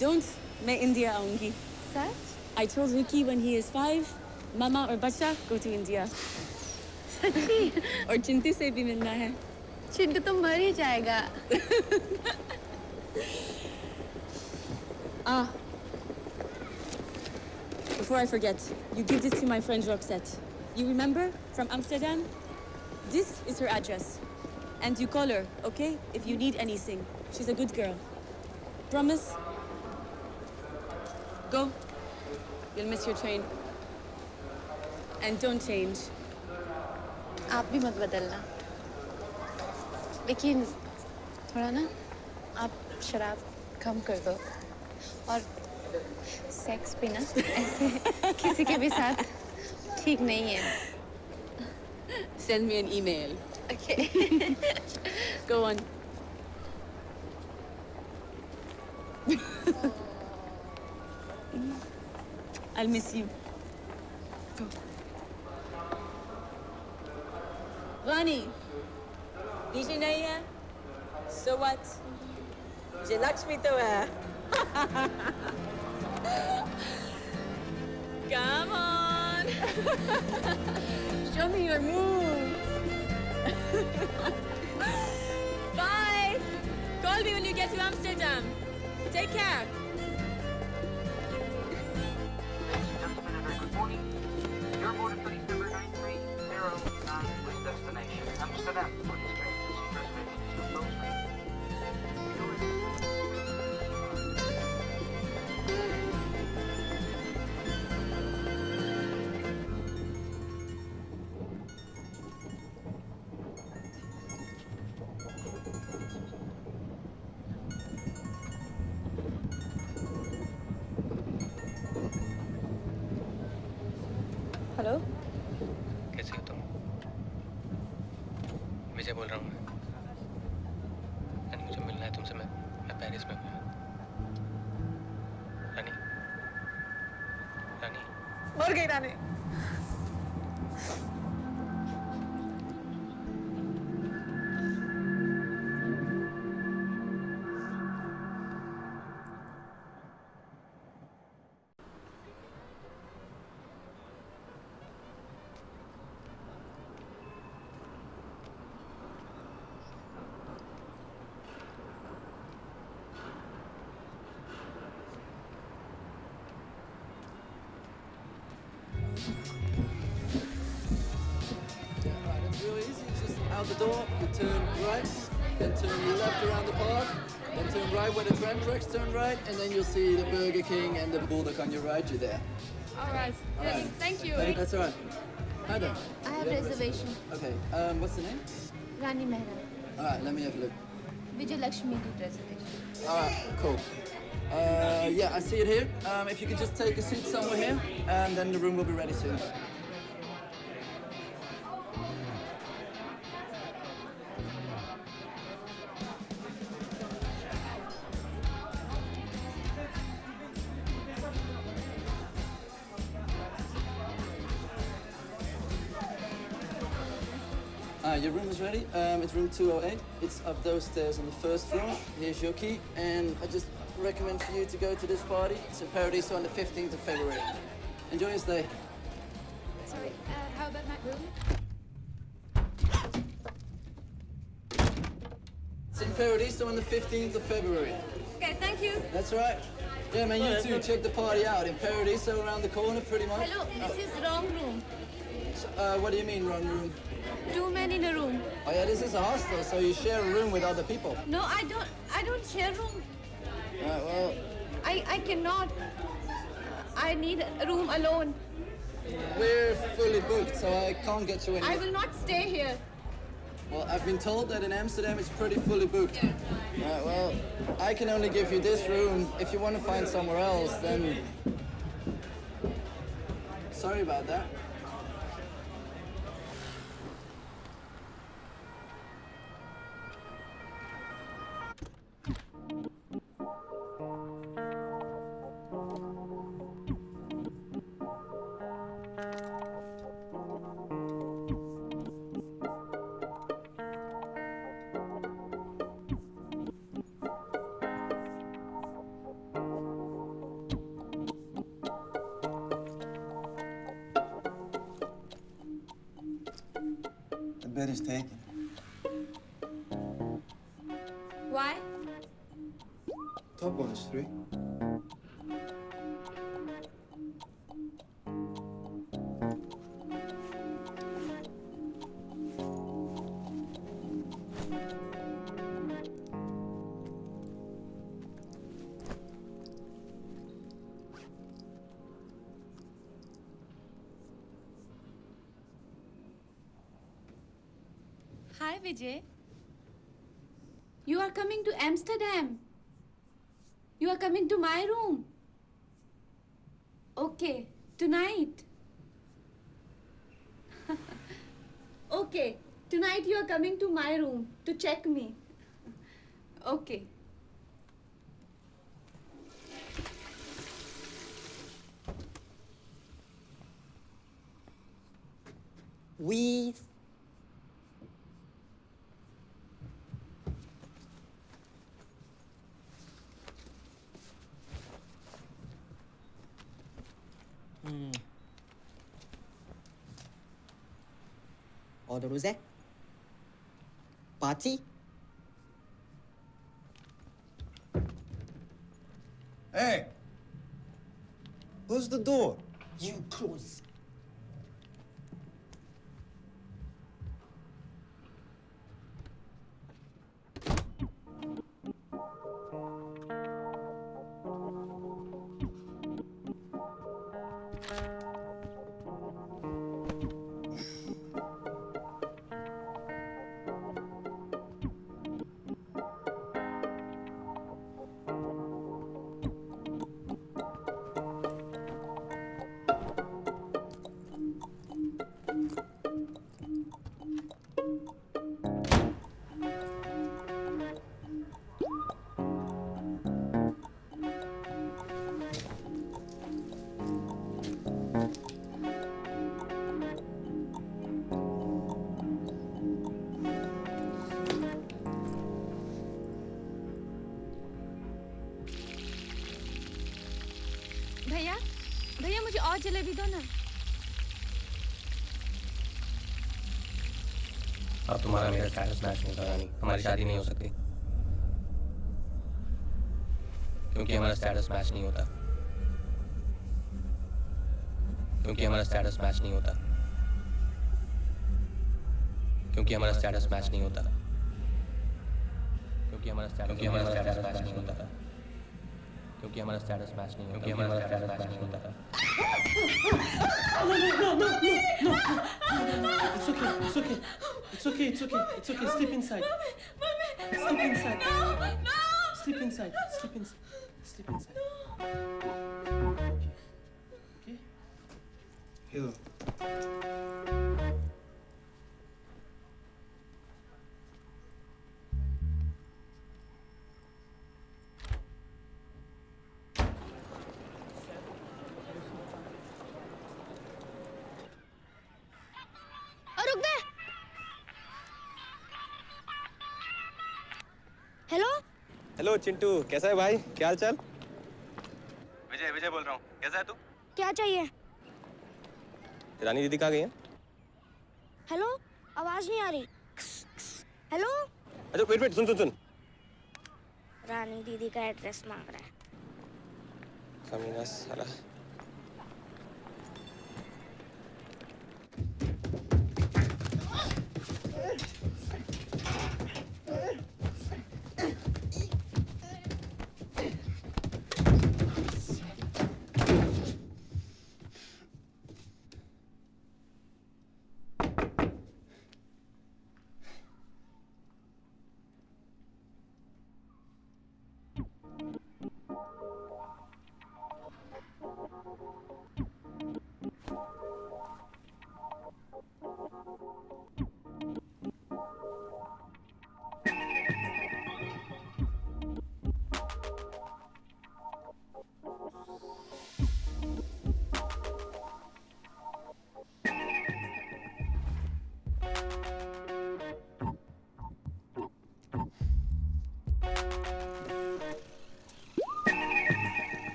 Don't. मैं India आऊँगी. सच? I told Ricky when he is 5, Mama और बच्चा go to India. सच्ची? और चिंटू से भी मिलना है. चिंटू तो मर ही जाएगा। Before I forget, you give this to my friend Roxette. You remember from Amsterdam? This is her address. And you call her, okay? If you need anything. She's a good girl. Promise? Go. You'll miss your train. And don't change. आप भी मत बदलना, लेकिन थोड़ा ना आप शराब कम कर दो और सेक्स भी ना ऐसे किसी के भी साथ ठीक नहीं है. Send me an email. Okay. Go on. I'll miss you. Go. Rani, DJ नहीं है? So what? मुझे लक्ष्मी तो है. Come on. Show me your moves. Bye. Call me when you get to Amsterdam. Take care. Your boarding for December 9309 with destination Amsterdam for this train. Express reservations from those hello. कैसे हो तुम? विजय बोल रहा हूँ मैं. यानी मुझे मिलना है तुमसे. मैं पेरिस में हूँ. रानी. रानी. मर गई रानी. Real easy, just out the door, you turn right, then turn left around the park, then turn right where the tram tracks turn right, and then you'll see the Burger King and the Bulldog on your right, you're there. All right. Yes, thank you. That's all right. Hi there. I have reservation. Okay, what's the name? Rani Mehra. All right, let me have a look. Vijay Lakshmi reservation. All right, cool. Yeah, I see it here. If you could just take a seat somewhere here, and then the room will be ready soon. Your room is ready. It's room 208. It's up those stairs on the first floor. Here's your key. And I just recommend for you to go to this party. It's in Paradiso on the 15th of February. Enjoy your stay. Sorry, how about my room? It's in Paradiso on the 15th of February. Okay, thank you. That's right. Yeah, man, you too. Check the party out. In Paradiso around the corner, pretty much. Hello, this is wrong room. So, what do you mean, wrong room? Two men in a room. Oh, yeah, this is a hostel, so you share a room with other people. No, I don't share room. Right, well, I cannot. I need a room alone. we're fully booked, so I can't get you in. I will not stay here. Well, I've been told that in Amsterdam it's pretty fully booked. Right, well, I can only give you this room. If you want to find somewhere else, then... Sorry about that. The bed is taken. Why? Top one is 3. Hi, Vijay. You are coming to Amsterdam. You are coming to my room. Okay, tonight. Okay, tonight you are coming to my room to check me. Okay. Oui. Order rosé? Party? Hey! Close the door. You close. भैया भैया मुझे और जलेबी दो ना। अब तुम्हारा मेरा status match नहीं होता रानी, हमारी शादी नहीं हो सकती क्योंकि हमारा स्टेटस मैच नहीं होता, क्योंकि हमारा स्टेटस मैच नहीं होता, क्योंकि हमारा स्टेटस मैच नहीं होता, क्योंकि हमारा स्टेटस मैच नहीं होता, क्योंकि हमारा स्टेटस मैच नहीं होता, क्योंकि हमारा स्टेटस मैच नहीं होता। It's okay. It's okay. It's okay. It's okay. It's okay. Sleep inside. Sleep inside. Sleep inside. Sleep inside. Sleep inside. Okay. Here. और रुक बे। हेलो हेलो चिंटू, कैसा है भाई? क्या हाल चाल? विजय विजय बोल रहा हूँ, कैसा है तू? क्या चाहिए? रानी दीदी कहाँ गई हैं? हेलो आवाज नहीं आ रही। हेलो अच्छा वेट वेट, सुन सुन सुन। रानी दीदी का एड्रेस मांग रहा है। कमीना साला।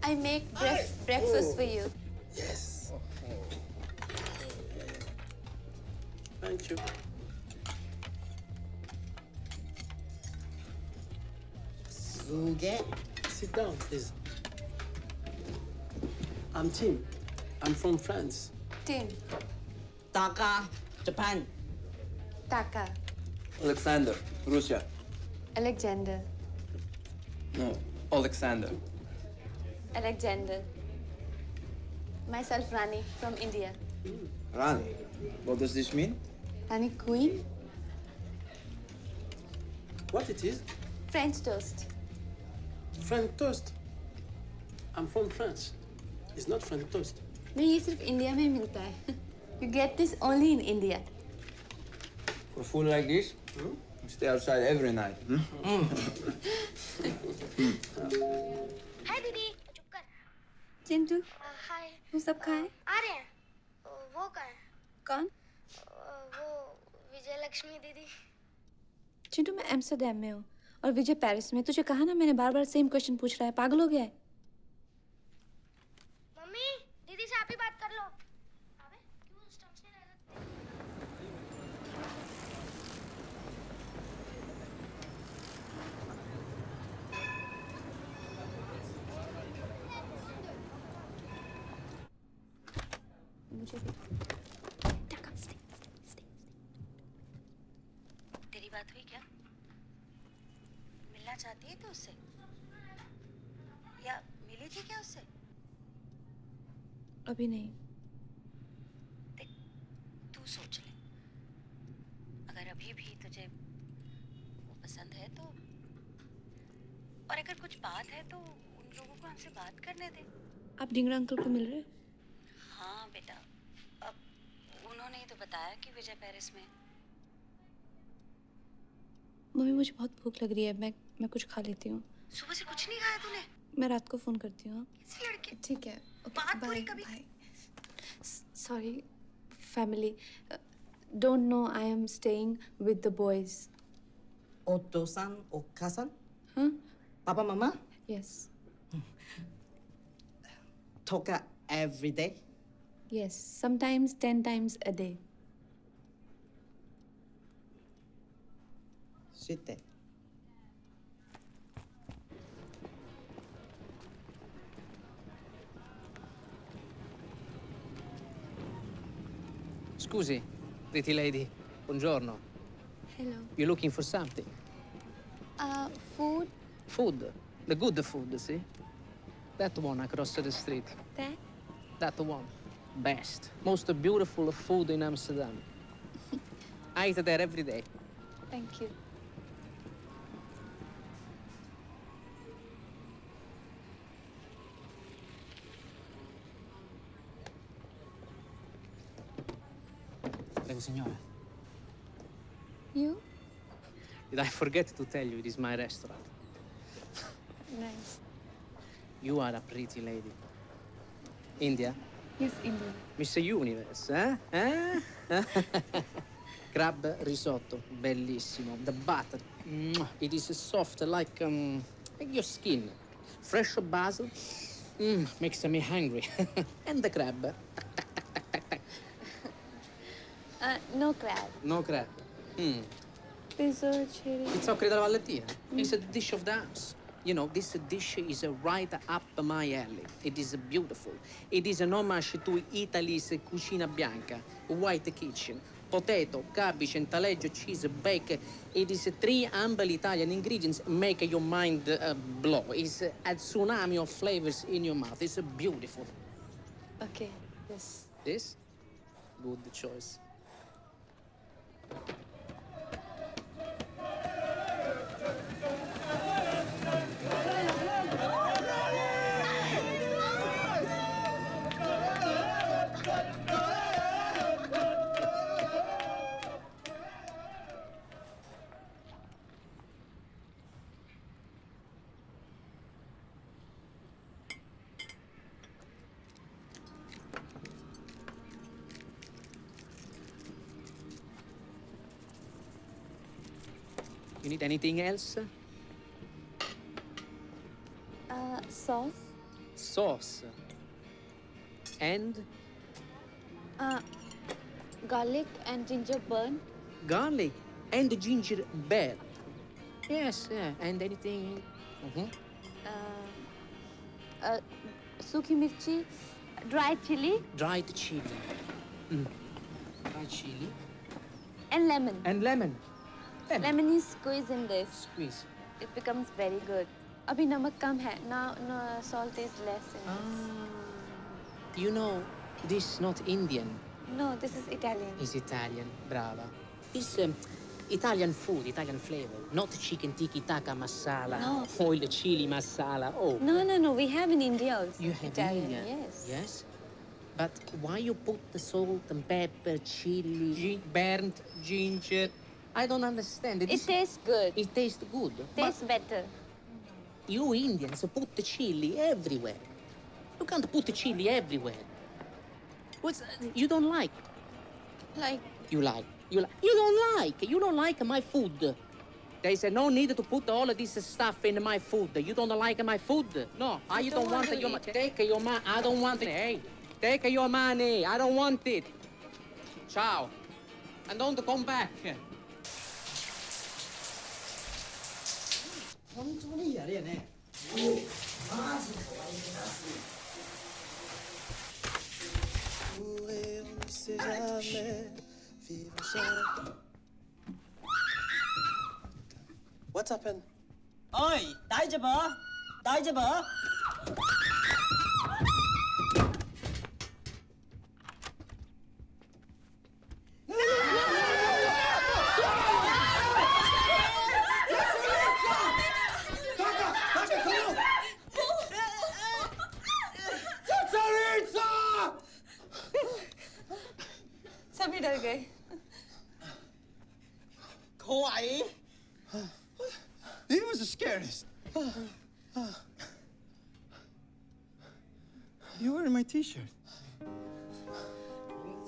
I make breakfast for you. Yes. Thank you. Suge. Sit down, please. I'm Tim. I'm from France. Tim. Taka, Japan. Taka. Alexander, Russia. Alexander. No, Alexander. Alexander. Myself, Rani, from India. Rani, what does this mean? Rani Queen. What it is? French toast. French toast. I'm from France. It's not French toast. नहीं ये सिर्फ India में मिलता है. You get this only in India. For food like this, you stay outside every night. हाय दीदी चुप कर चिंटू हाय वो सब खाए? आ रहे हैं वो कहाँ है कौन? वो विजय लक्ष्मी दीदी चिंटू मैं एम्स्टर्डम में हूँ और विजय पेरिस में. तुझे कहा ना मैंने बार-बार सेम क्वेश्चन पूछ रहा है. पागल हो गया है? मम्मी दीदी से आप ही बात कर लो अबे क्यों स्टम्प्स नहीं रह सकते मुझे भी तेरी बात हुई क्या? मिलना चाहती है तो उससे? या मिली थी क्या उससे? अभी नहीं. तू सोच ले. अगर अभी भी तुझे वो पसंद है तो, और अगर कुछ बात है तो उन लोगों को हमसे बात करने दे. आप ढिंगरा अंकल को मिल रहे? हाँ बेटा, अब उन्होंने ही तो बताया कि विजय पेरिस में. मम्मी मुझे बहुत भूख लग रही है. मैं कुछ खा लेती हूँ. सुबह से कुछ नहीं खाया तूने? मैं रात को फोन करती हूँ. किसी लड़के? ठीक है. बात पूरी कभी? Sorry, family. Don't know I am staying with the boys. Otto-san, Okka-san? Huh? Papa, Mama? Yes. Toka every day? Yes. Sometimes 10 times a day. Sit there. Scusi, pretty lady. Buongiorno. Hello. You looking for something? Food. Food. The good food, see? That one across the street. That? That one. Best. Most beautiful food in Amsterdam. I eat there every day. Thank you. Prego, signora. You? Did I forget to tell you it is my restaurant? Nice. You are a pretty lady. India? Yes, Indian. Miss Universe, eh? Crab risotto, bellissimo. The butter, it is soft like your skin. Fresh basil, makes me hungry. And the crab. No crab. No crab. Peso cherry. It's occhi della Valentina. It's a dish of the house. You know, this dish is right up my alley. It is beautiful. It is an homage to Italy's cucina bianca, white kitchen. Potato, cabbage, and taleggio, cheese, bacon. It is 3 humble Italian ingredients make your mind blow. It's a tsunami of flavors in your mouth. It's beautiful. Okay. Yes. This? Good choice. You need anything else? Sauce. Sauce. And Garlic and ginger burn. garlic and ginger beer. Yes, yeah. And anything? Sukhi mirchi. Dried chili. Dried chili. Dried chili. And lemon. And lemon. Lemon is squeezed in this. Squeeze. It becomes very good. अभी नमक कम है ना, salt is less in this. You know, this not Indian. No, this is Italian. Is Italian. Brava. This Italian food, Italian flavor. Not chicken tikka taka masala. No. Oil chili masala. Oh. No, we have in India also. You have Italian, Indian? yes. Yes. But why you put the salt and pepper, chili, burnt ginger? I don't understand. It tastes good. It tastes good. Tastes better. You Indians put the chili everywhere. You can't put the chili everywhere. What's you don't like? Like You like. You like. You don't like. You don't like my food. There is no need to put all of this stuff in my food. You don't like my food. No, I don't want your money. Take your money. I don't want it. Hey, take your money. I don't want it. Ciao. And don't come back. 천천히 야래네. What's happened? 어이, 나이 잡아. 나이 잡아. सभी डर गए. 고아이. He was the scariest. You wearing my T-shirt?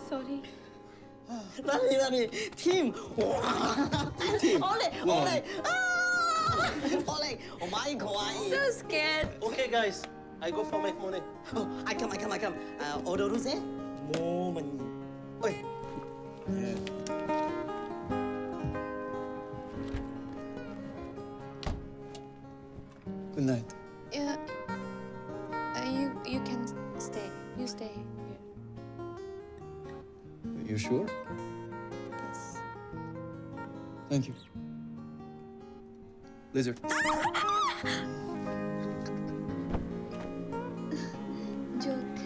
Sorry. 나니 팀. 팀. 올레 Wow. 올레. 올레. 오 마이 고아이. So scared. Okay, guys. I go for my money. I come. 오로루세. 모머니. 어이. Good night. Yeah. You can stay. You stay here. You sure? Yes. Thank you. Lizard. Joke.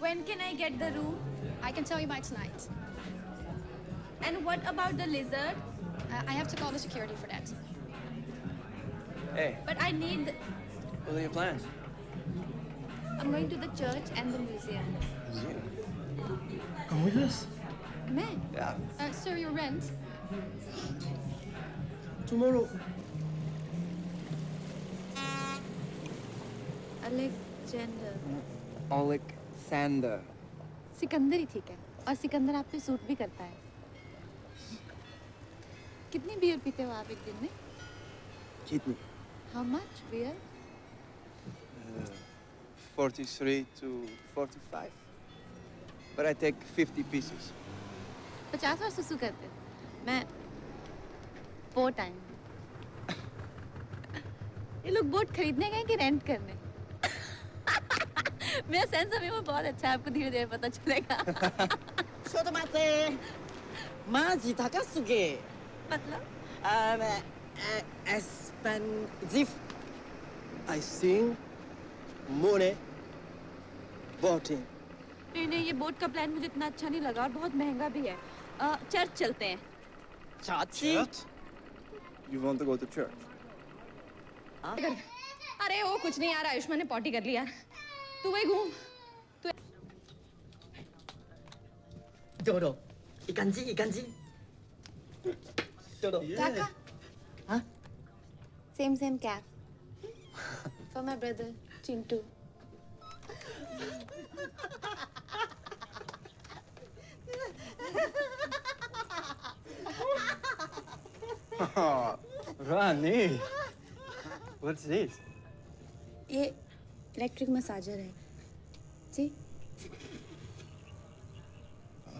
When can I get the room? I can tell you by tonight. And what about the lizard? I have to call the security for that. Hey, But I need. what are your plans? I'm going to the church and the museum. Come with us. Man. Yeah. Sir, your rent? Tomorrow. Alexander. Alexander. Sikandar ही ठीक है. और सिकंदर आप पे suit भी करता है. कितनी beer पीते हो आप एक दिन में? Kidney. How much beer? 43 to 45. But I take 50 pieces. 50 बार सुसु करते हो. मैं 4 टाइम. ये लोग बोट खरीदने गए कि रेंट करने? मेरा सेंस ऑफ ह्यूमर बहुत अच्छा है. आपको धीरे धीरे पता चलेगा. छोटो माते. माजी ताकासुगे. मतलब? Expensive. I sing money boating. नहीं, ये बोट का प्लान मुझे इतना अच्छा नहीं लगा और बहुत महंगा भी है. चर्च चलते हैं. Church? You want to go to church? अरे वो कुछ नहीं यार, आयुष्मान ने पॉटी कर लिया. तू वही घूम. 도로. 이간지. 도로. Kaka. Huh? Same cap. For my brother, Chintu. Oh, Rani. What's this? ये इलेक्ट्रिक मसाजर है. See?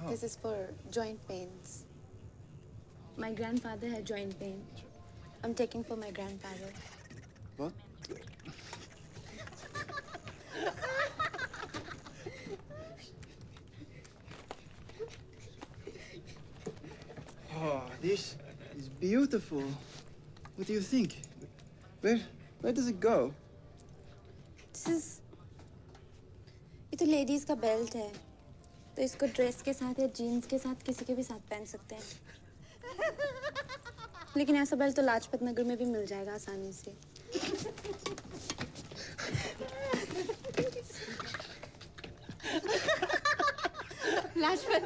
This is for joint pains. My grandfather had joint pain. I'm taking for my grandfather. What? This is beautiful. What do you think? Where does it go? ये तो ladies का belt है, तो इसको dress के साथ या jeans के साथ किसी के भी साथ पहन सकते हैं। लेकिन ऐसा बेल्ट तो लाजपत नगर में भी मिल जाएगा आसानी से। Lajpat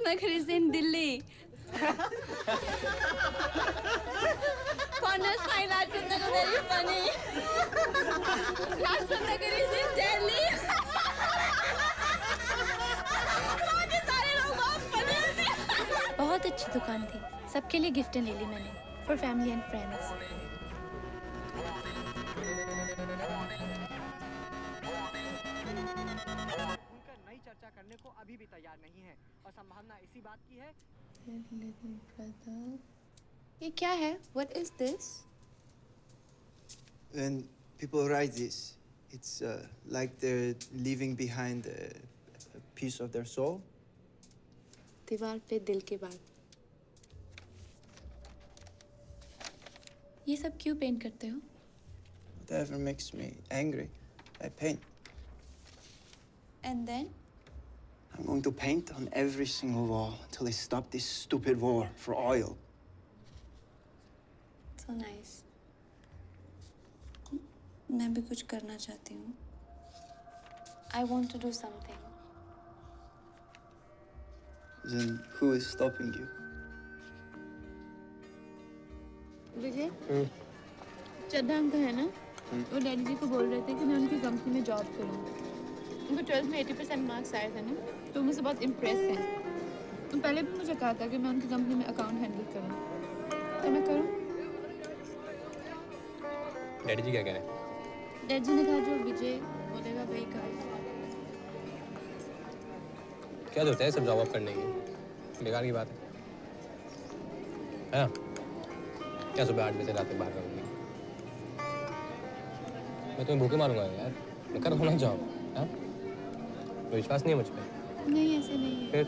Nagar is in Delhi. Foreigners find Lajpat Nagar very funny. Lajpat Nagar is in Delhi. बहुत अच्छी दुकान थी, सबके लिए गिफ्टें ले ली मैंने, फॉर फैमिली एंड फ्रेंड्स। नई चर्चा करने को अभी भी तैयार नहीं है और संभावना इसी बात की है। ये क्या है? What is this? When people write this, it's like they're leaving behind a piece of their soul. दीवार पे दिल की बात। ये सब क्यों पेंट करते हो? Whatever makes me angry, I paint. And then? I'm going to paint on every single wall until they stop this stupid war for oil. So nice. मैं भी कुछ करना चाहती हूँ। I want to do something. Then who is stopping you? Vijay, Chadha uncle है ना? वो daddy ji को बोल रहे थे कि मैं उनकी कंपनी में जॉब करूँ। उनको 12th में 80% मार्क्स आए थे ना, तो मुझसे बहुत इम्प्रेस हैं। तो पहले भी मुझे कहा था कि मैं उनकी कंपनी में अकाउंट हैंडल करूँ, तो मैं करूँ। डैडी जी क्या कह रहे हैं? डैडी जी ने कहा जो विजय बोलेगा वही कहा। क्या जरूरत है सब जॉब अप करने की? बेकार की बात है ना? क्या सुबह 8 बजे से रात में बाहर करूँगी? मैं तुम्हें भूखे मारूंगा यार। मैं कर रहा हूँ जॉब। हाँ? विश्वास नहीं है मुझ पे? नहीं, ऐसे नहीं है। फिर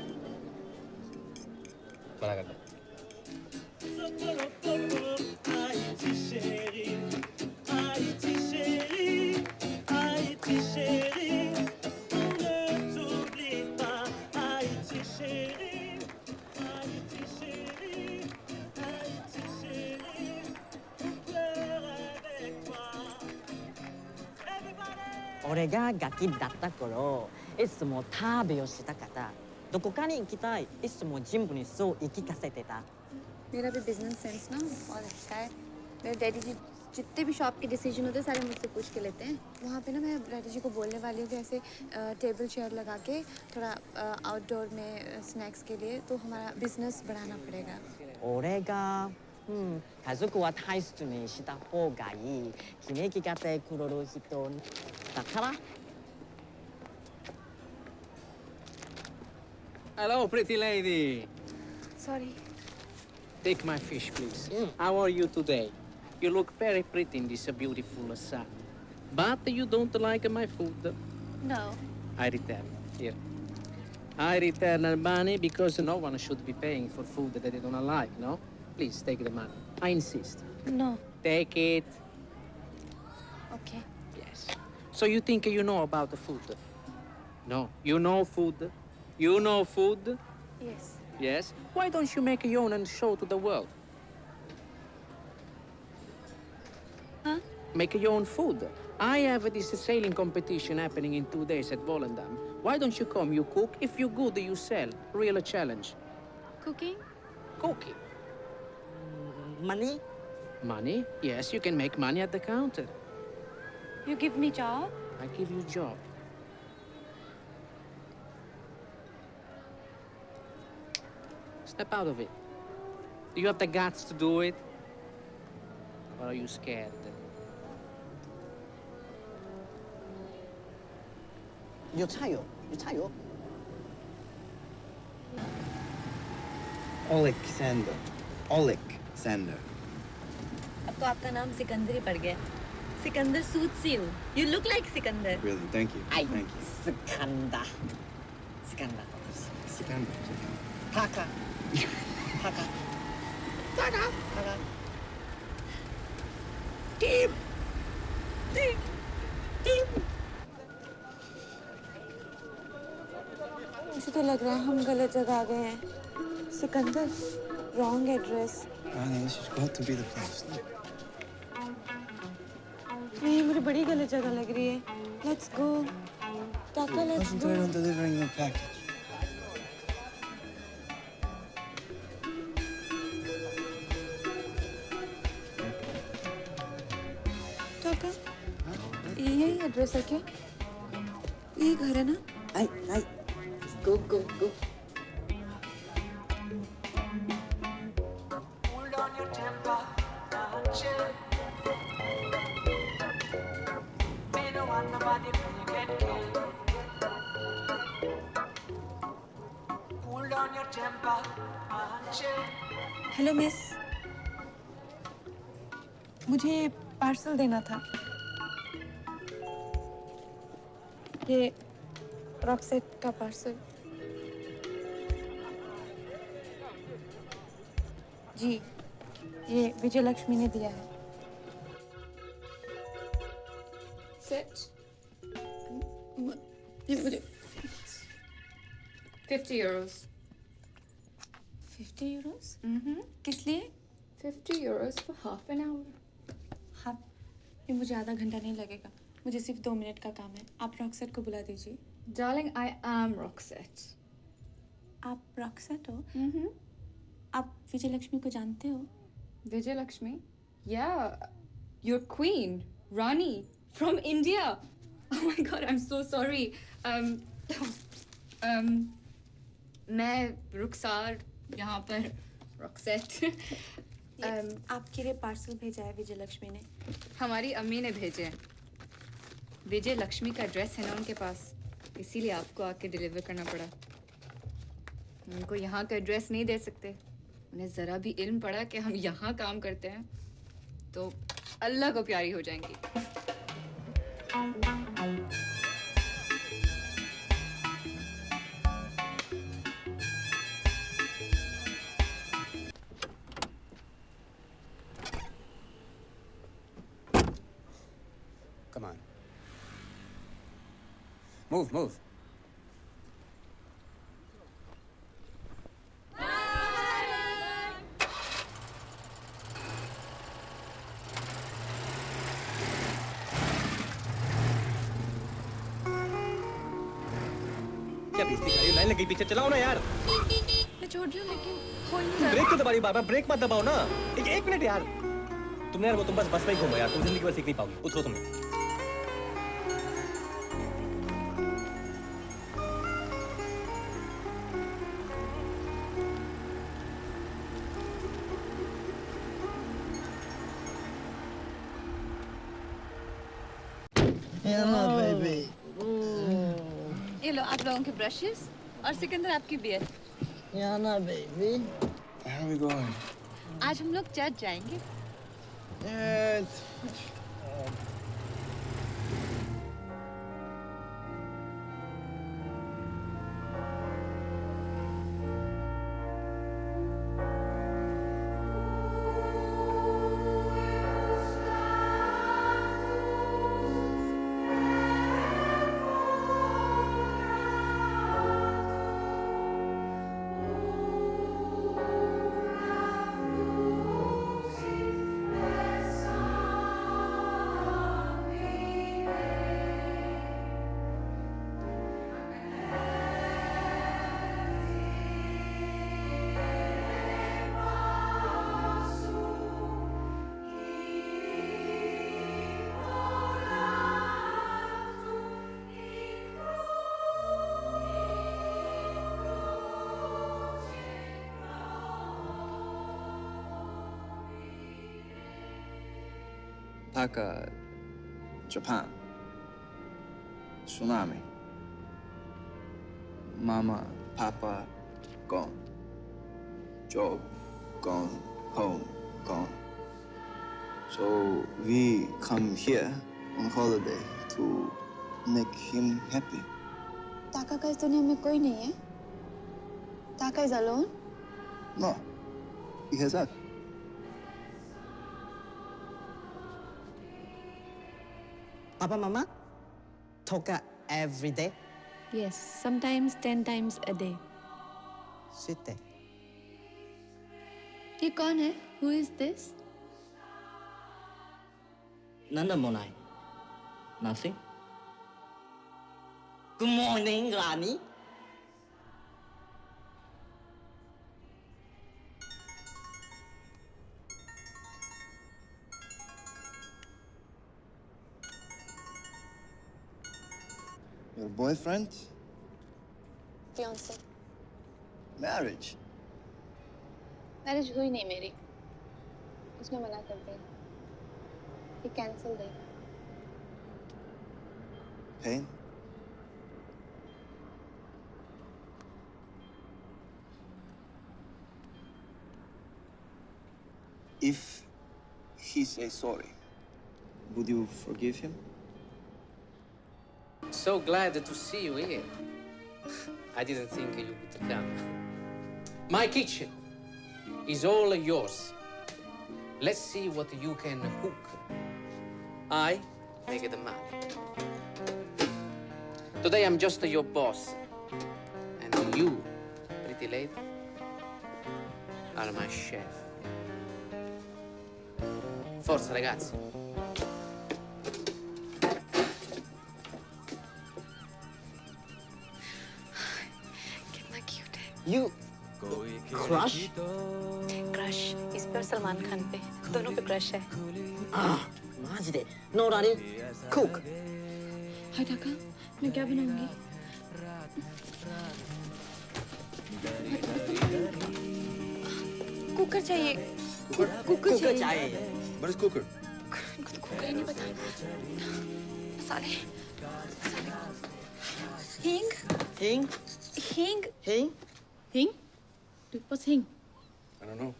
मना कर दो।俺がガキだった頃、いつも旅をしたかった。どこかに行きたい。いつもジムにそう言い聞かせてた。 मेरा भी बिजनेस सेंस ना बहुत अच्छा है। मेरे डैडी जी जितने भी शॉप के डिसीजन होते हैं सारे मुझसे पूछ के लेते हैं। वहाँ पे ना मैं डैडी जी को बोलने वाली हूँ कि ऐसे टेबल चेयर लगा के थोड़ा आउटडोर में स्नैक्स के लिए तो हमारा बिजनेस बढ़ाना पड़ेगा। 俺が、家族は大切にした方がいい。気に利かせくれる人だから。 Hello, pretty lady. Sorry. Take my fish, please. How are you today? You look very pretty in this beautiful sun. But you don't like my food. No. I return. Here. I return the money because no one should be paying for food that they don't like, no? Please, take the money. I insist. No. Take it. Okay. Yes. So you think you know about the food? No. You know food? You know food? Yes. Yes? Why don't you make your own and show to the world? Huh? Make your own food. I have this sailing competition happening in 2 days at Volendam. Why don't you come? You cook. If you're good, you sell. Real challenge. Cooking? Cooking. Money? Money? Yes, you can make money at the counter. You give me job? I give you job. Step out of it. Do you have the guts to do it? Or are you scared? You tayo. You tayo. Alexander. Alexander. अब तो आपका नाम सिकंदर ही पड़ गया। Sikandar suits you. You look like Sikandar. Really, thank you. Ay, Thank you. Sikanda. Sikanda. Sikander. Taka. Taka. Taka. Taka. Team. Team. Team. मुझे तो लग रहा है हम गलत जगह आ गए हैं। Sikandar, wrong address. Rani, this has got to be the place. नहीं, मुझे बड़ी गलत जगह लग रही है। Let's go. Taka, let's go. Concentrate on delivering your package. Taka, यही एड्रेस है क्या? ये घर है ना? Ay. Go, go, go. Hold on your temper, chill. Me no want nobody to get killed. Hold on your temper, chill. Hello miss, मुझे parcel देना था। ये रॉक्सेट का पार्सल। जी, ये विजय लक्ष्मी ने दिया है। Sit. ये मुझे 50 euros. 50 euros? किस लिए? 50 euros for half an hour. हाँ, ये मुझे आधा घंटा नहीं लगेगा। मुझे सिर्फ 2 मिनट का काम है। आप रॉक्सेट को बुला दीजिए। Darling, I am Roxette. आप रॉक्सेट हो? आप विजय लक्ष्मी को जानते हो? Vijay Lakshmi? Yeah, your queen, Rani, from India. Oh my God, I'm so sorry. मैं रुखसार यहाँ पर Roxette. आपके लिए पार्सल भेजा है विजय लक्ष्मी ने। हमारी अम्मी ने भेजे हैं। विजय लक्ष्मी का एड्रेस है ना उनके पास, इसीलिए आपको आके डिलीवर करना पड़ा। उनको यहाँ का एड्रेस नहीं दे सकते। उन्हें ज़रा भी इल्म पड़ा कि हम यहाँ काम करते हैं तो अल्लाह को प्यारी हो जाएंगी। Come on. Move. क्या बेइज्जती कर रही हो? लाइन लगी पीछे, चलाओ ना यार। मैं छोड़ रही हूँ लेकिन हो नहीं रहा। ब्रेक तो दबा रही बार-बार, ब्रेक मत दबाओ ना। एक मिनट यार। तुमने यार वो तुम बस में ही घूमो यार, तुम जिंदगी भर सीख नहीं पाओगे। उतरो तुम। ये लो आप लोगों के ब्रशेस और सिकंदर आपकी beer. Yana, baby. Where are we going? आज हम लोग चर्च जाएंगे। Taka, Japan. Tsunami. Mama, Papa, gone. Job, gone. Home, gone. So we come here on holiday to make him happy. ताका का इस दुनिया में कोई नहीं है। Taka is alone? No, he has us. Papa, Mama, Toka every day. Yes, sometimes 10 times a day. Sit there. ये कौन है? Who is this? Nanda Monai. Nothing. Good morning, Rani. Your boyfriend? Fiancé. Marriage? Marriage हुई नहीं मेरी. उसने मना कर दिया. He cancelled it. Pain? If he says sorry, would you forgive him? So glad to see you here. I didn't think you would come. My kitchen is all yours. Let's see what you can cook. I make the money. Today I'm just your boss. And you, pretty lady, are my chef. Forza, ragazzi. कितना cute है. You crush? Crush इस पे और सलमान खान पे दोनों पे crush है. माजी दे. No, Rani. Cook. हाय टाका, मैं क्या बनाऊंगी? कुकर चाहिए. कुकर चाहिए. What is cooker? इनको तो कुकर ही नहीं पता. मसाले. हींग. Hing? हींग. Hing? हींग? What's हींग? I don't know.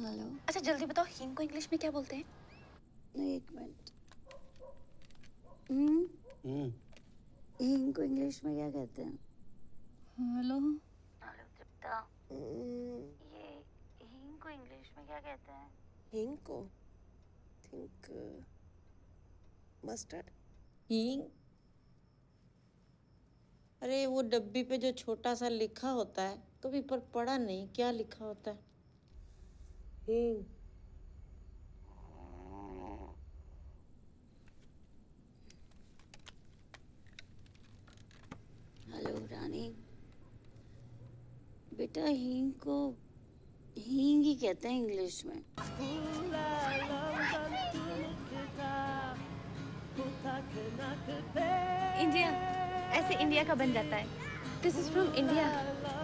हेलो. अच्छा जल्दी बताओ हींग को इंग्लिश में क्या बोलते हैं? नहीं, एक मिनट. हींग को इंग्लिश में क्या कहते हैं? हेलो. हेलो तृप्ता. ये हींग को इंग्लिश में क्या कहते हैं? हींग को थिंक मस्टर्ड. हींग. अरे वो डब्बी पे जो छोटा सा लिखा होता है कभी पर पढ़ा नहीं, क्या लिखा होता है? हींग. हेलो रानी. बेटा हींग को हींग ही कहते हैं इंग्लिश में. इंडिया. ऐसे इंडिया का बन जाता है. This is from India.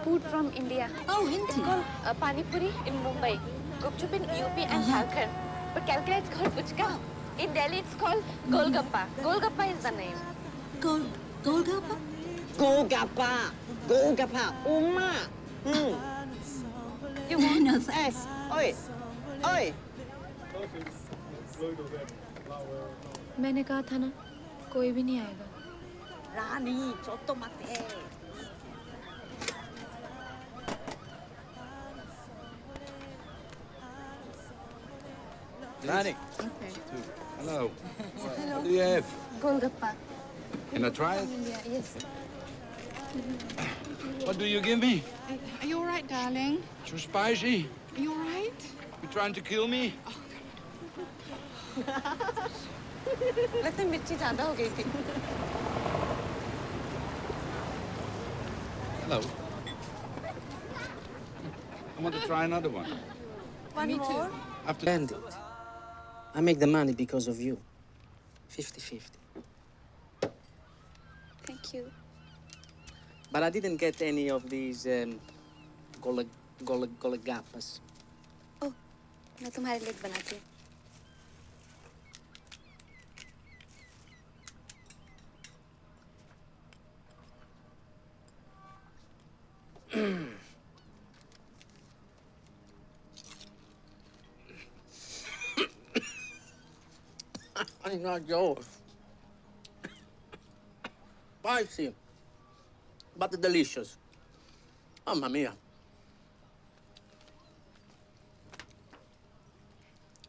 Food from India. Oh, Hindi. It's called Pani Puri in Mumbai. Gupchup in UP and Jharkhand. But Calcutta it's called Puchka. In Delhi it's called Golgappa. Golgappa is the name. Golgappa? Golgappa. Golgappa. Uma. You want? No, Yes. Oi. Oi. मैंने कहा था ना कोई भी नहीं आएगा. Rani, chotto mate. Rani. Okay. Hello. Hello. What do you have? Golgappa. Can I try it? India. Yes. What do you give me? Are you all right, darling? Too spicy? Are you all right? You trying to kill me? लगता है मिर्ची ज़्यादा हो गई थी. Hello. I want to try another one. One more. After Bandit. I make the money because of you. 50-50. Thank you. But I didn't get any of these golagapas. Oh, मैं तुम्हारे लिए एक बनाती हूँ. Mannaggia, oh. Spicy, but delicious. Mamma mia.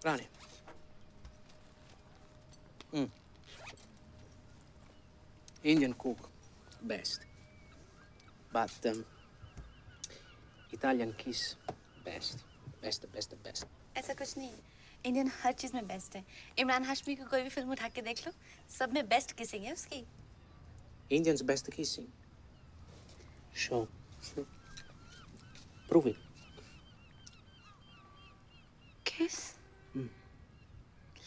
Rani. Indian cook, best. But Italian kiss, best. Best. ऐसा कुछ नहीं, Indian हर चीज़ में बेस्ट है। इमरान हाशमी की कोई भी फिल्म उठा के देख लो, सब में बेस्ट किसिंग है उसकी। Indian's best kissing. Sure. Prove it. Kiss?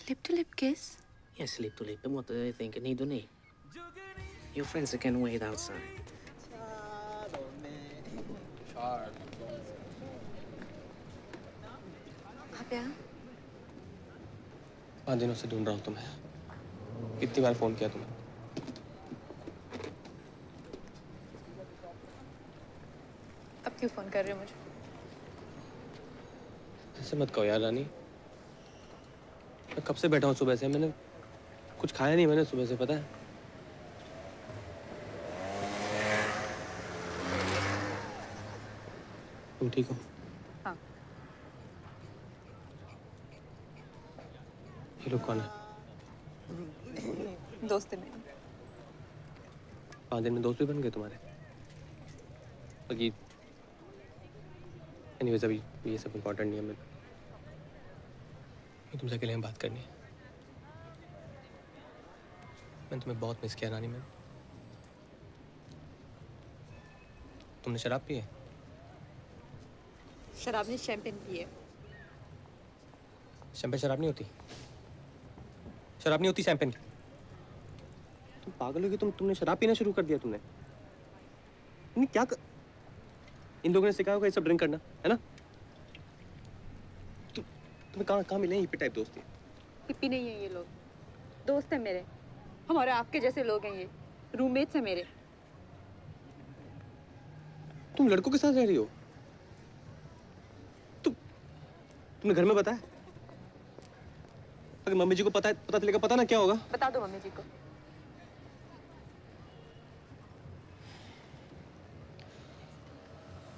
Lip to lip kiss? Yes, lip to lip. And what do they think? Knee to knee. Your friends can wait outside. आप यहाँ? 5 दिनों से ढूंढ रहा हूँ तुम्हें। कितनी बार फोन किया तुम्हें? अब क्यों फोन कर रहे हो मुझे? ऐसे मत कहो यार रानी। मैं कब से बैठा हूँ सुबह से, मैंने कुछ खाया नहीं मैंने सुबह से, पता है? तुम ठीक हो? हाँ। ये लोग कौन है? दोस्त है मेरी। 5 दिन में दोस्त भी बन गए तुम्हारे? बाकी एनीवेज अभी ये सब इम्पोर्टेंट नहीं है। मैं तुमसे अकेले में बात करनी है। मैंने तुम्हें बहुत मिस किया रानी। तुमने शराब पी है? शराब नहीं, शैंपेन पी है। शैंपेन शराब नहीं होती। शराब नहीं होती शैंपेन। तुम पागल हो गई? तुमने शराब पीना शुरू कर दिया तुमने। नहीं क्या इन लोगों ने सिखाया होगा ये सब ड्रिंक करना, है ना? तुम्हें कहाँ मिले हिप्पी टाइप दोस्ती? हिप्पी नहीं है ये लोग, दोस्त है मेरे। हमारे आपके जैसे लोग हैं ये, रूममेट्स हैं मेरे। तुम लड़कों के साथ रह रही हो? तुमने घर में बताया? अगर मम्मी जी को पता चलेगा, पता ना क्या होगा? बता दो मम्मी जी को।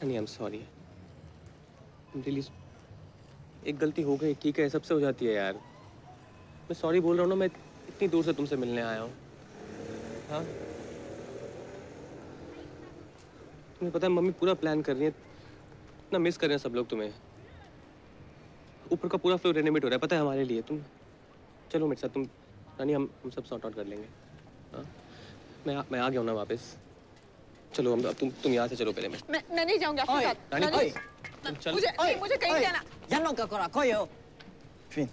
नहीं, आई एम सॉरी। रियली एक गलती हो गई, ठीक है, सबसे हो जाती है यार। मैं सॉरी बोल रहा हूँ ना, मैं इतनी दूर से तुमसे मिलने आया हूँ। हाँ, तुम्हें पता है मम्मी पूरा प्लान कर रही है, इतना मिस कर रहे हैं सब लोग तुम्हें। ऊपर का पूरा फ्लोर रेनोवेट हो रहा है, पता है हमारे लिए। तुम चलो मेरे साथ, तुम रानी, हम सब सॉर्ट आउट कर लेंगे। हाँ, मैं आ गया हूँ ना वापस। चलो हम, तुम यहाँ से चलो पहले। मैं नहीं जाऊंगा आपके साथ। रानी तुम चलो। मुझे कहीं जाना। Queen,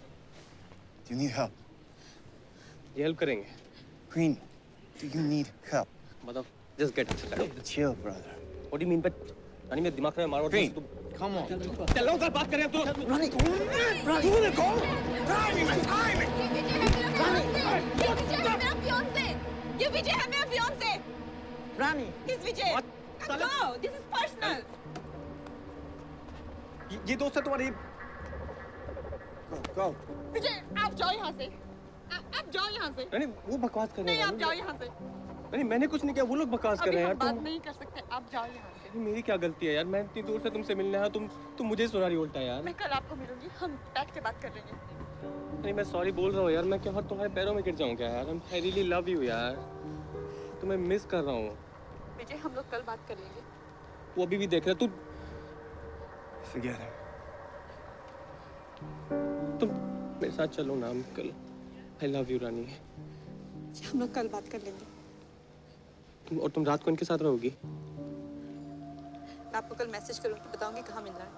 do you need help? ये हेल्प करेंगे। Queen, do you need help? मतलब just get it. Chill, brother. What do you mean? But रानी मेरे दिमाग में मारो। Queen, come on. चलो कल बात करें। तो Ronnie, ये विजय है मेरा fiance. Rani, He's Vijay. Go, this is personal. ये दोस्त है तुम्हारी। Go. विजय, आप जाओ यहाँ से। आप जाओ यहाँ से। रानी वो बकवास कर रहे नहीं, हैं। आप जाओ यहाँ से। रानी मैंने कुछ नहीं किया, वो लोग बकवास कर रहे हैं यार। बात नहीं कर सकते, आप जाओ यहाँ से। मेरी क्या गलती है यार? मैं इतनी दूर से तुमसे मिलने आया, तुम मुझे सुना रही उल्टा यार। मैं कल आपको मिलूंगी, हम बैठ के बात कर लेंगे। नहीं, मैं सॉरी बोल रहा हूँ यार। मैं क्या और तुम्हारे पैरों में गिर जाऊँ क्या यार? आई रियली लव यू यार, तुम्हें मिस कर रहा हूँ। विजय, हम लोग कल बात कर लेंगे। वो अभी भी देख रहा है। Forget him. तुम मेरे साथ चलो ना, हम कल। आई लव यू रानी। हम लोग कल बात कर लेंगे। तुम रात को इनके साथ रहोगी? मैं आपको कल मैसेज करूंगी, बताऊंगी कहाँ मिलना है।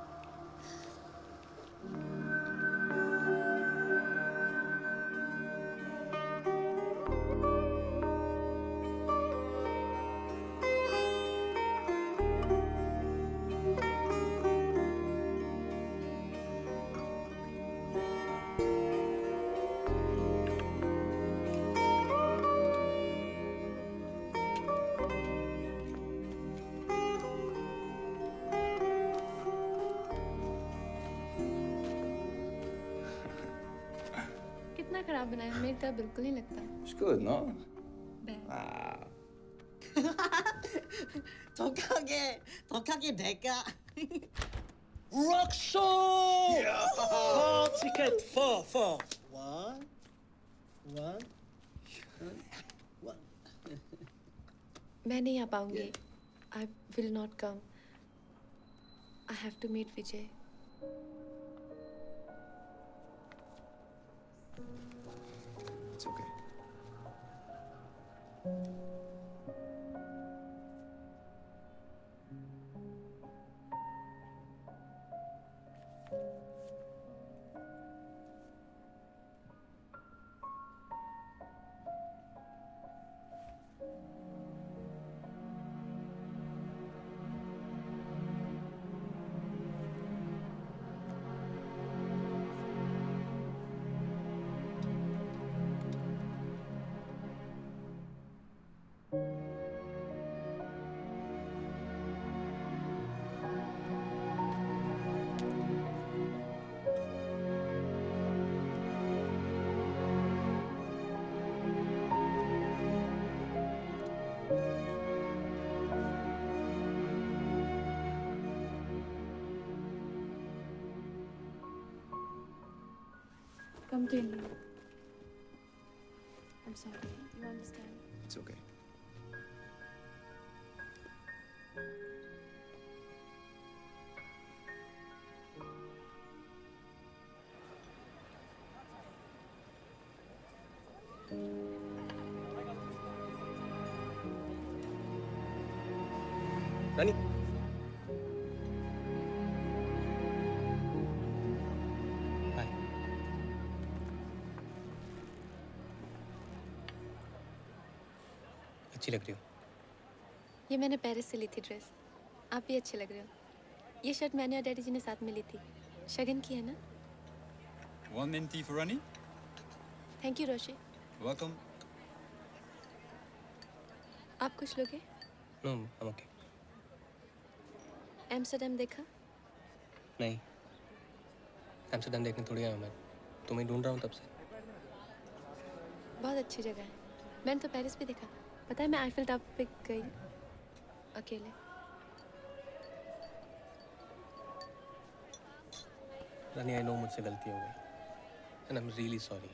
कितना खराब बनाया, मेरी तरह बिल्कुल नहीं लगता। It's good, no? Ah. 독하게 될까? Rock show! Four ticket, four. One. मैं नहीं आ पाऊंगी। I will not come. I have to meet Vijay. It's okay. Come to India. I'm sorry. You understand? It's okay. रानी हाय। अच्छी लग रही हो। ये मैंने पेरिस से ली थी ड्रेस। आप भी अच्छे लग रहे हो। ये शर्ट मैंने और डैडी जी ने साथ में ली थी। शगन की है ना? One mint tea for Ronnie. Thank you Roshi. Welcome. आप कुछ लोगे? No I'm okay. एम्स्टर्डम देखा? नहीं, एम्स्टर्डम देखने थोड़ी आया मैं, तुम्हें ढूंढ रहा हूँ तब से। बहुत अच्छी जगह है। मैंने तो पेरिस भी देखा। पता है मैं आईफिल टावर पे गई अकेले। रानी आई नो मुझसे गलती हो गई and I am really sorry.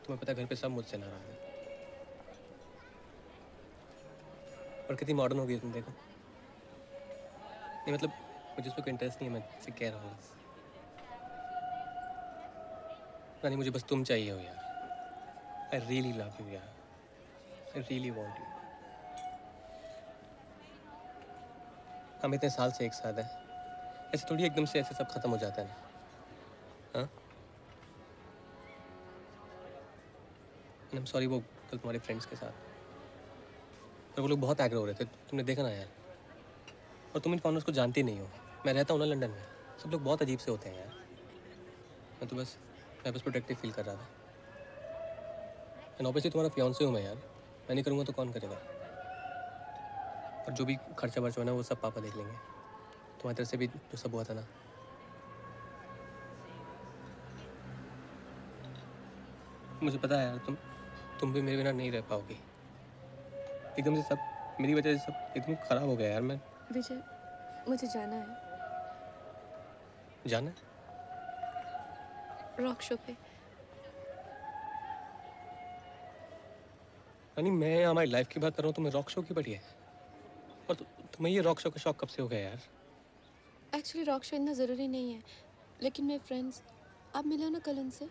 तुम्हें पता है घर पे सब मुझसे नाराज हैं। और कितनी मॉडर्न हो गई तुम देखो। नहीं मतलब मुझे उस पर कोई इंटरेस्ट नहीं है, मैं इससे कह रहा हूँ। रानी मुझे बस तुम चाहिए हो यार। आई रियली लव यू यार। I really want you. हम इतने साल से एक साथ हैं। ऐसे थोड़ी एकदम से ऐसे सब खत्म हो जाता है ना। हाँ? आई एम सॉरी वो कल तुम्हारे फ्रेंड्स के साथ। पर वो लोग बहुत एग्रो हो रहे थे, तुमने देखा ना यार। और तुम इन फाउंडर्स को जानती नहीं हो। मैं रहता हूँ ना लंदन में, सब लोग बहुत अजीब से होते हैं यार। मैं बस प्रोटेक्टिव फील कर रहा था। एंड ऑब्वियसली तुम्हारा फियांसे हूँ मैं यार। मैं नहीं करूँगा तो कौन करेगा? और जो भी खर्चा वर्चा होना वो सब पापा देख लेंगे। तुम्हारी तरफ से भी जो सब हुआ था ना। मुझे पता है यार तुम भी मेरे बिना नहीं रह पाओगी। एकदम से सब मेरी वजह से सब एकदम खराब हो गया यार। मैं विजय मुझे जाना है। जाना है? रॉक शो पे। यानी मैं हमारी लाइफ की बात कर रहा हूँ, तुम्हें रॉक शो की पड़ी है। और तुम्हें ये रॉक शो का शौक कब से हो गया यार? एक्चुअली रॉक शो इतना ज़रूरी नहीं है, लेकिन मेरे फ्रेंड्स, आप मिलो ना कल उनसे।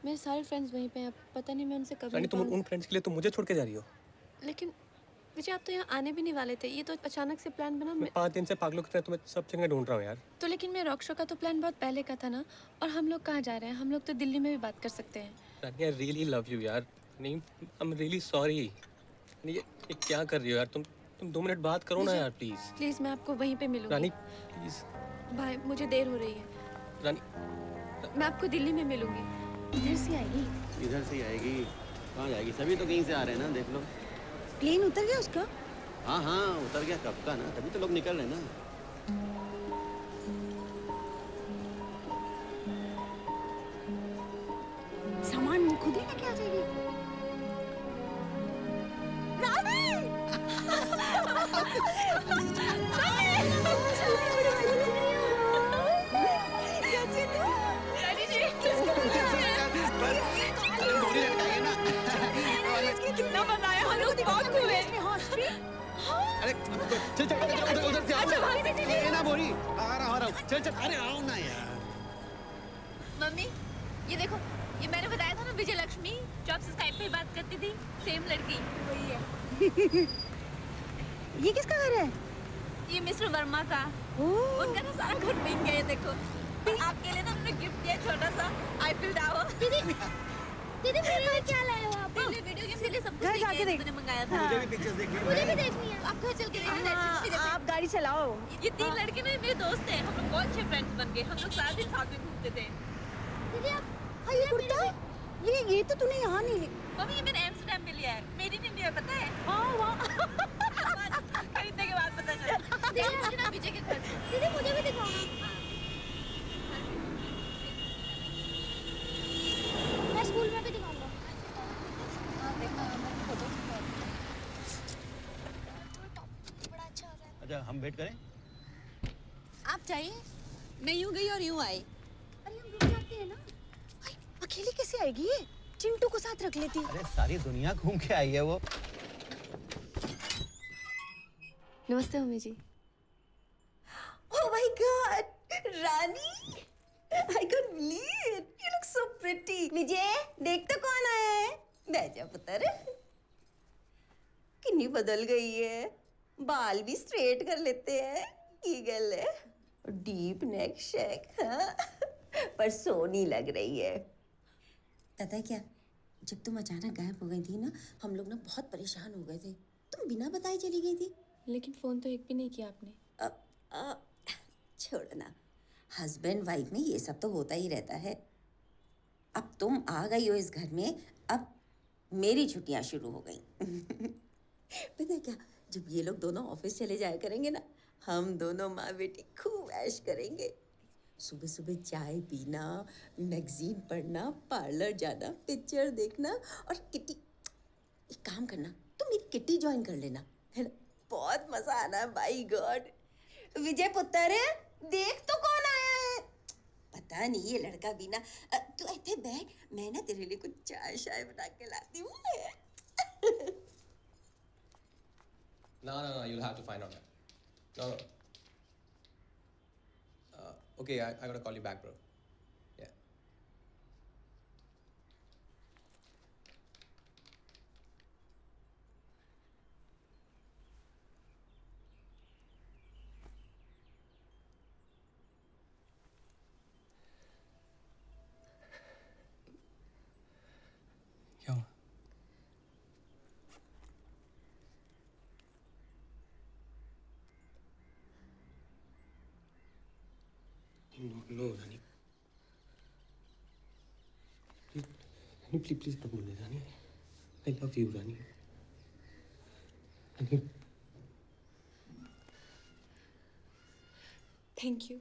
मेरे सारे फ्रेंड्स वहीं पे हैं। पता नहीं मैं उनसे कब यानी तुम उन फ्रेंड्स के लिए तुम मुझे छोड़ के जा रही हो? लेकिन विजय आप तो यहाँ आने भी नहीं वाले थे। ये तो अचानक से प्लान बना। मैं 5 दिन से पागलों की तरह तुम्हें सब जगह ढूंढ रहा हूँ यार। तो लेकिन मेरे रॉक शो का तो प्लान बहुत पहले का था ना। और हम लोग कहाँ जा रहे हैं? हम लोग तो दिल्ली में भी बात कर सकते हैं। रानी आई रियली लव यू यार। नहीं आई एम रियली सॉरी। ये क्या कर रही हो यार? तुम 2 मिनट बात करो ना यार प्लीज। प्लीज मैं आपको वहीं पे मिलूंगी। रानी प्लीज। भाई मुझे देर हो रही है। रानी मैं आपको दिल्ली में मिलूंगी। इधर से आएगी? इधर से ही आएगी। कहाँ जाएगी? सभी तो कहीं से आ रहे हैं ना, देख लो। प्लेन उतर गया उसका? हाँ हाँ उतर गया कब का ना, तभी तो लोग निकल रहे हैं ना। चल चल उधर से आओ। ये ना बोरी, आ रहा हूँ। चल चल, अरे आओ ना यार। मम्मी ये देखो, ये मैंने बताया था ना विजय लक्ष्मी जो आपसे स्काइप पे बात करती थी, सेम लड़की वही है। ये किसका घर है? ये मिस्टर वर्मा का। उनका ना सारा घर पिंक है, ये देखो। आपके लिए ना हमने गिफ्ट दिया छोटा सा आईफिल टावर। दीदी दीदी मेरे लिए क्या लाए हो आप? मेरे लिए वीडियो गेम के लिए सब कुछ घर जाके देख। मैंने मंगाया था। मुझे भी पिक्चर्स देखनी है। मुझे भी देखनी है। आप घर चल के देखना। Netflix पे आप गाड़ी चलाओ। ये 3 लड़के ना मेरे दोस्त हैं, हम लोग बहुत अच्छे फ्रेंड्स बन गए। हम लोग सारा दिन साथ में घूमते थे। दीदी आप ये कुर्ता? ये तो तूने यहाँ नहीं मम्मी ये मैंने एम्स्टर्डम में लिया है, मेड इन इंडिया, पता है? हाँ वाह। खरीदने के बाद पता चला। देखिए ना विजय के घर। दीदी मुझे भी दिखाओ। मैं स्कूल में भी दिखाऊंगा। हाँ देखना फोटो बड़ा अच्छा आ रहा है। अच्छा हम वेट करें? आप चाहिए? मैं यूं गई और यूं आई। अरे हम रुक जाते हैं ना। अकेली कैसे आएगी ये? चिंटू को साथ रख लेती। अरे सारी दुनिया घूम के आई है वो। नमस्ते mummy ji. Oh my God, Rani! I can't believe it. You look so pretty. Vijay, देख तो कौन आया है? बैठ जा पुत्र। कितनी बदल गई है। बाल भी स्ट्रेट कर लेते हैं। ईगल है। डीप नेक शेक, हाँ? पर सोनी लग रही है। पता है क्या? जब तुम अचानक गायब हो गई थी ना, हम लोग ना बहुत परेशान हो गए थे। तुम बिना बताए चली गई थी। लेकिन फोन तो एक भी नहीं किया आपने। छोड़ना, हस्बैंड वाइफ में ये सब तो होता ही रहता है। अब तुम आ गई हो इस घर में, अब मेरी छुट्टियां शुरू हो गई। पता है क्या, जब ये लोग दोनों ऑफिस चले जाया करेंगे ना, हम दोनों माँ बेटी खूब ऐश करेंगे। सुबह सुबह चाय पीना, मैगजीन पढ़ना, पार्लर जाना, पिक्चर देखना और किटी। एक काम करना, तुम मेरी किटी ज्वाइन कर लेना, है ना? बहुत मजा आना है। बाय गॉड, विजय पुत्र देख तो कौन आया है। पता नहीं ये लड़का भी ना। तू ऐसे बैठ, मैं ना तेरे लिए कुछ चाय शाय बना के लाती हूँ। No, you'll have to find out that. No. Okay, I gotta call you back, bro. Yeah. क्या हुआ? No, Rani. Please don't बोले, Rani. I love you, Rani. Rani. Thank you.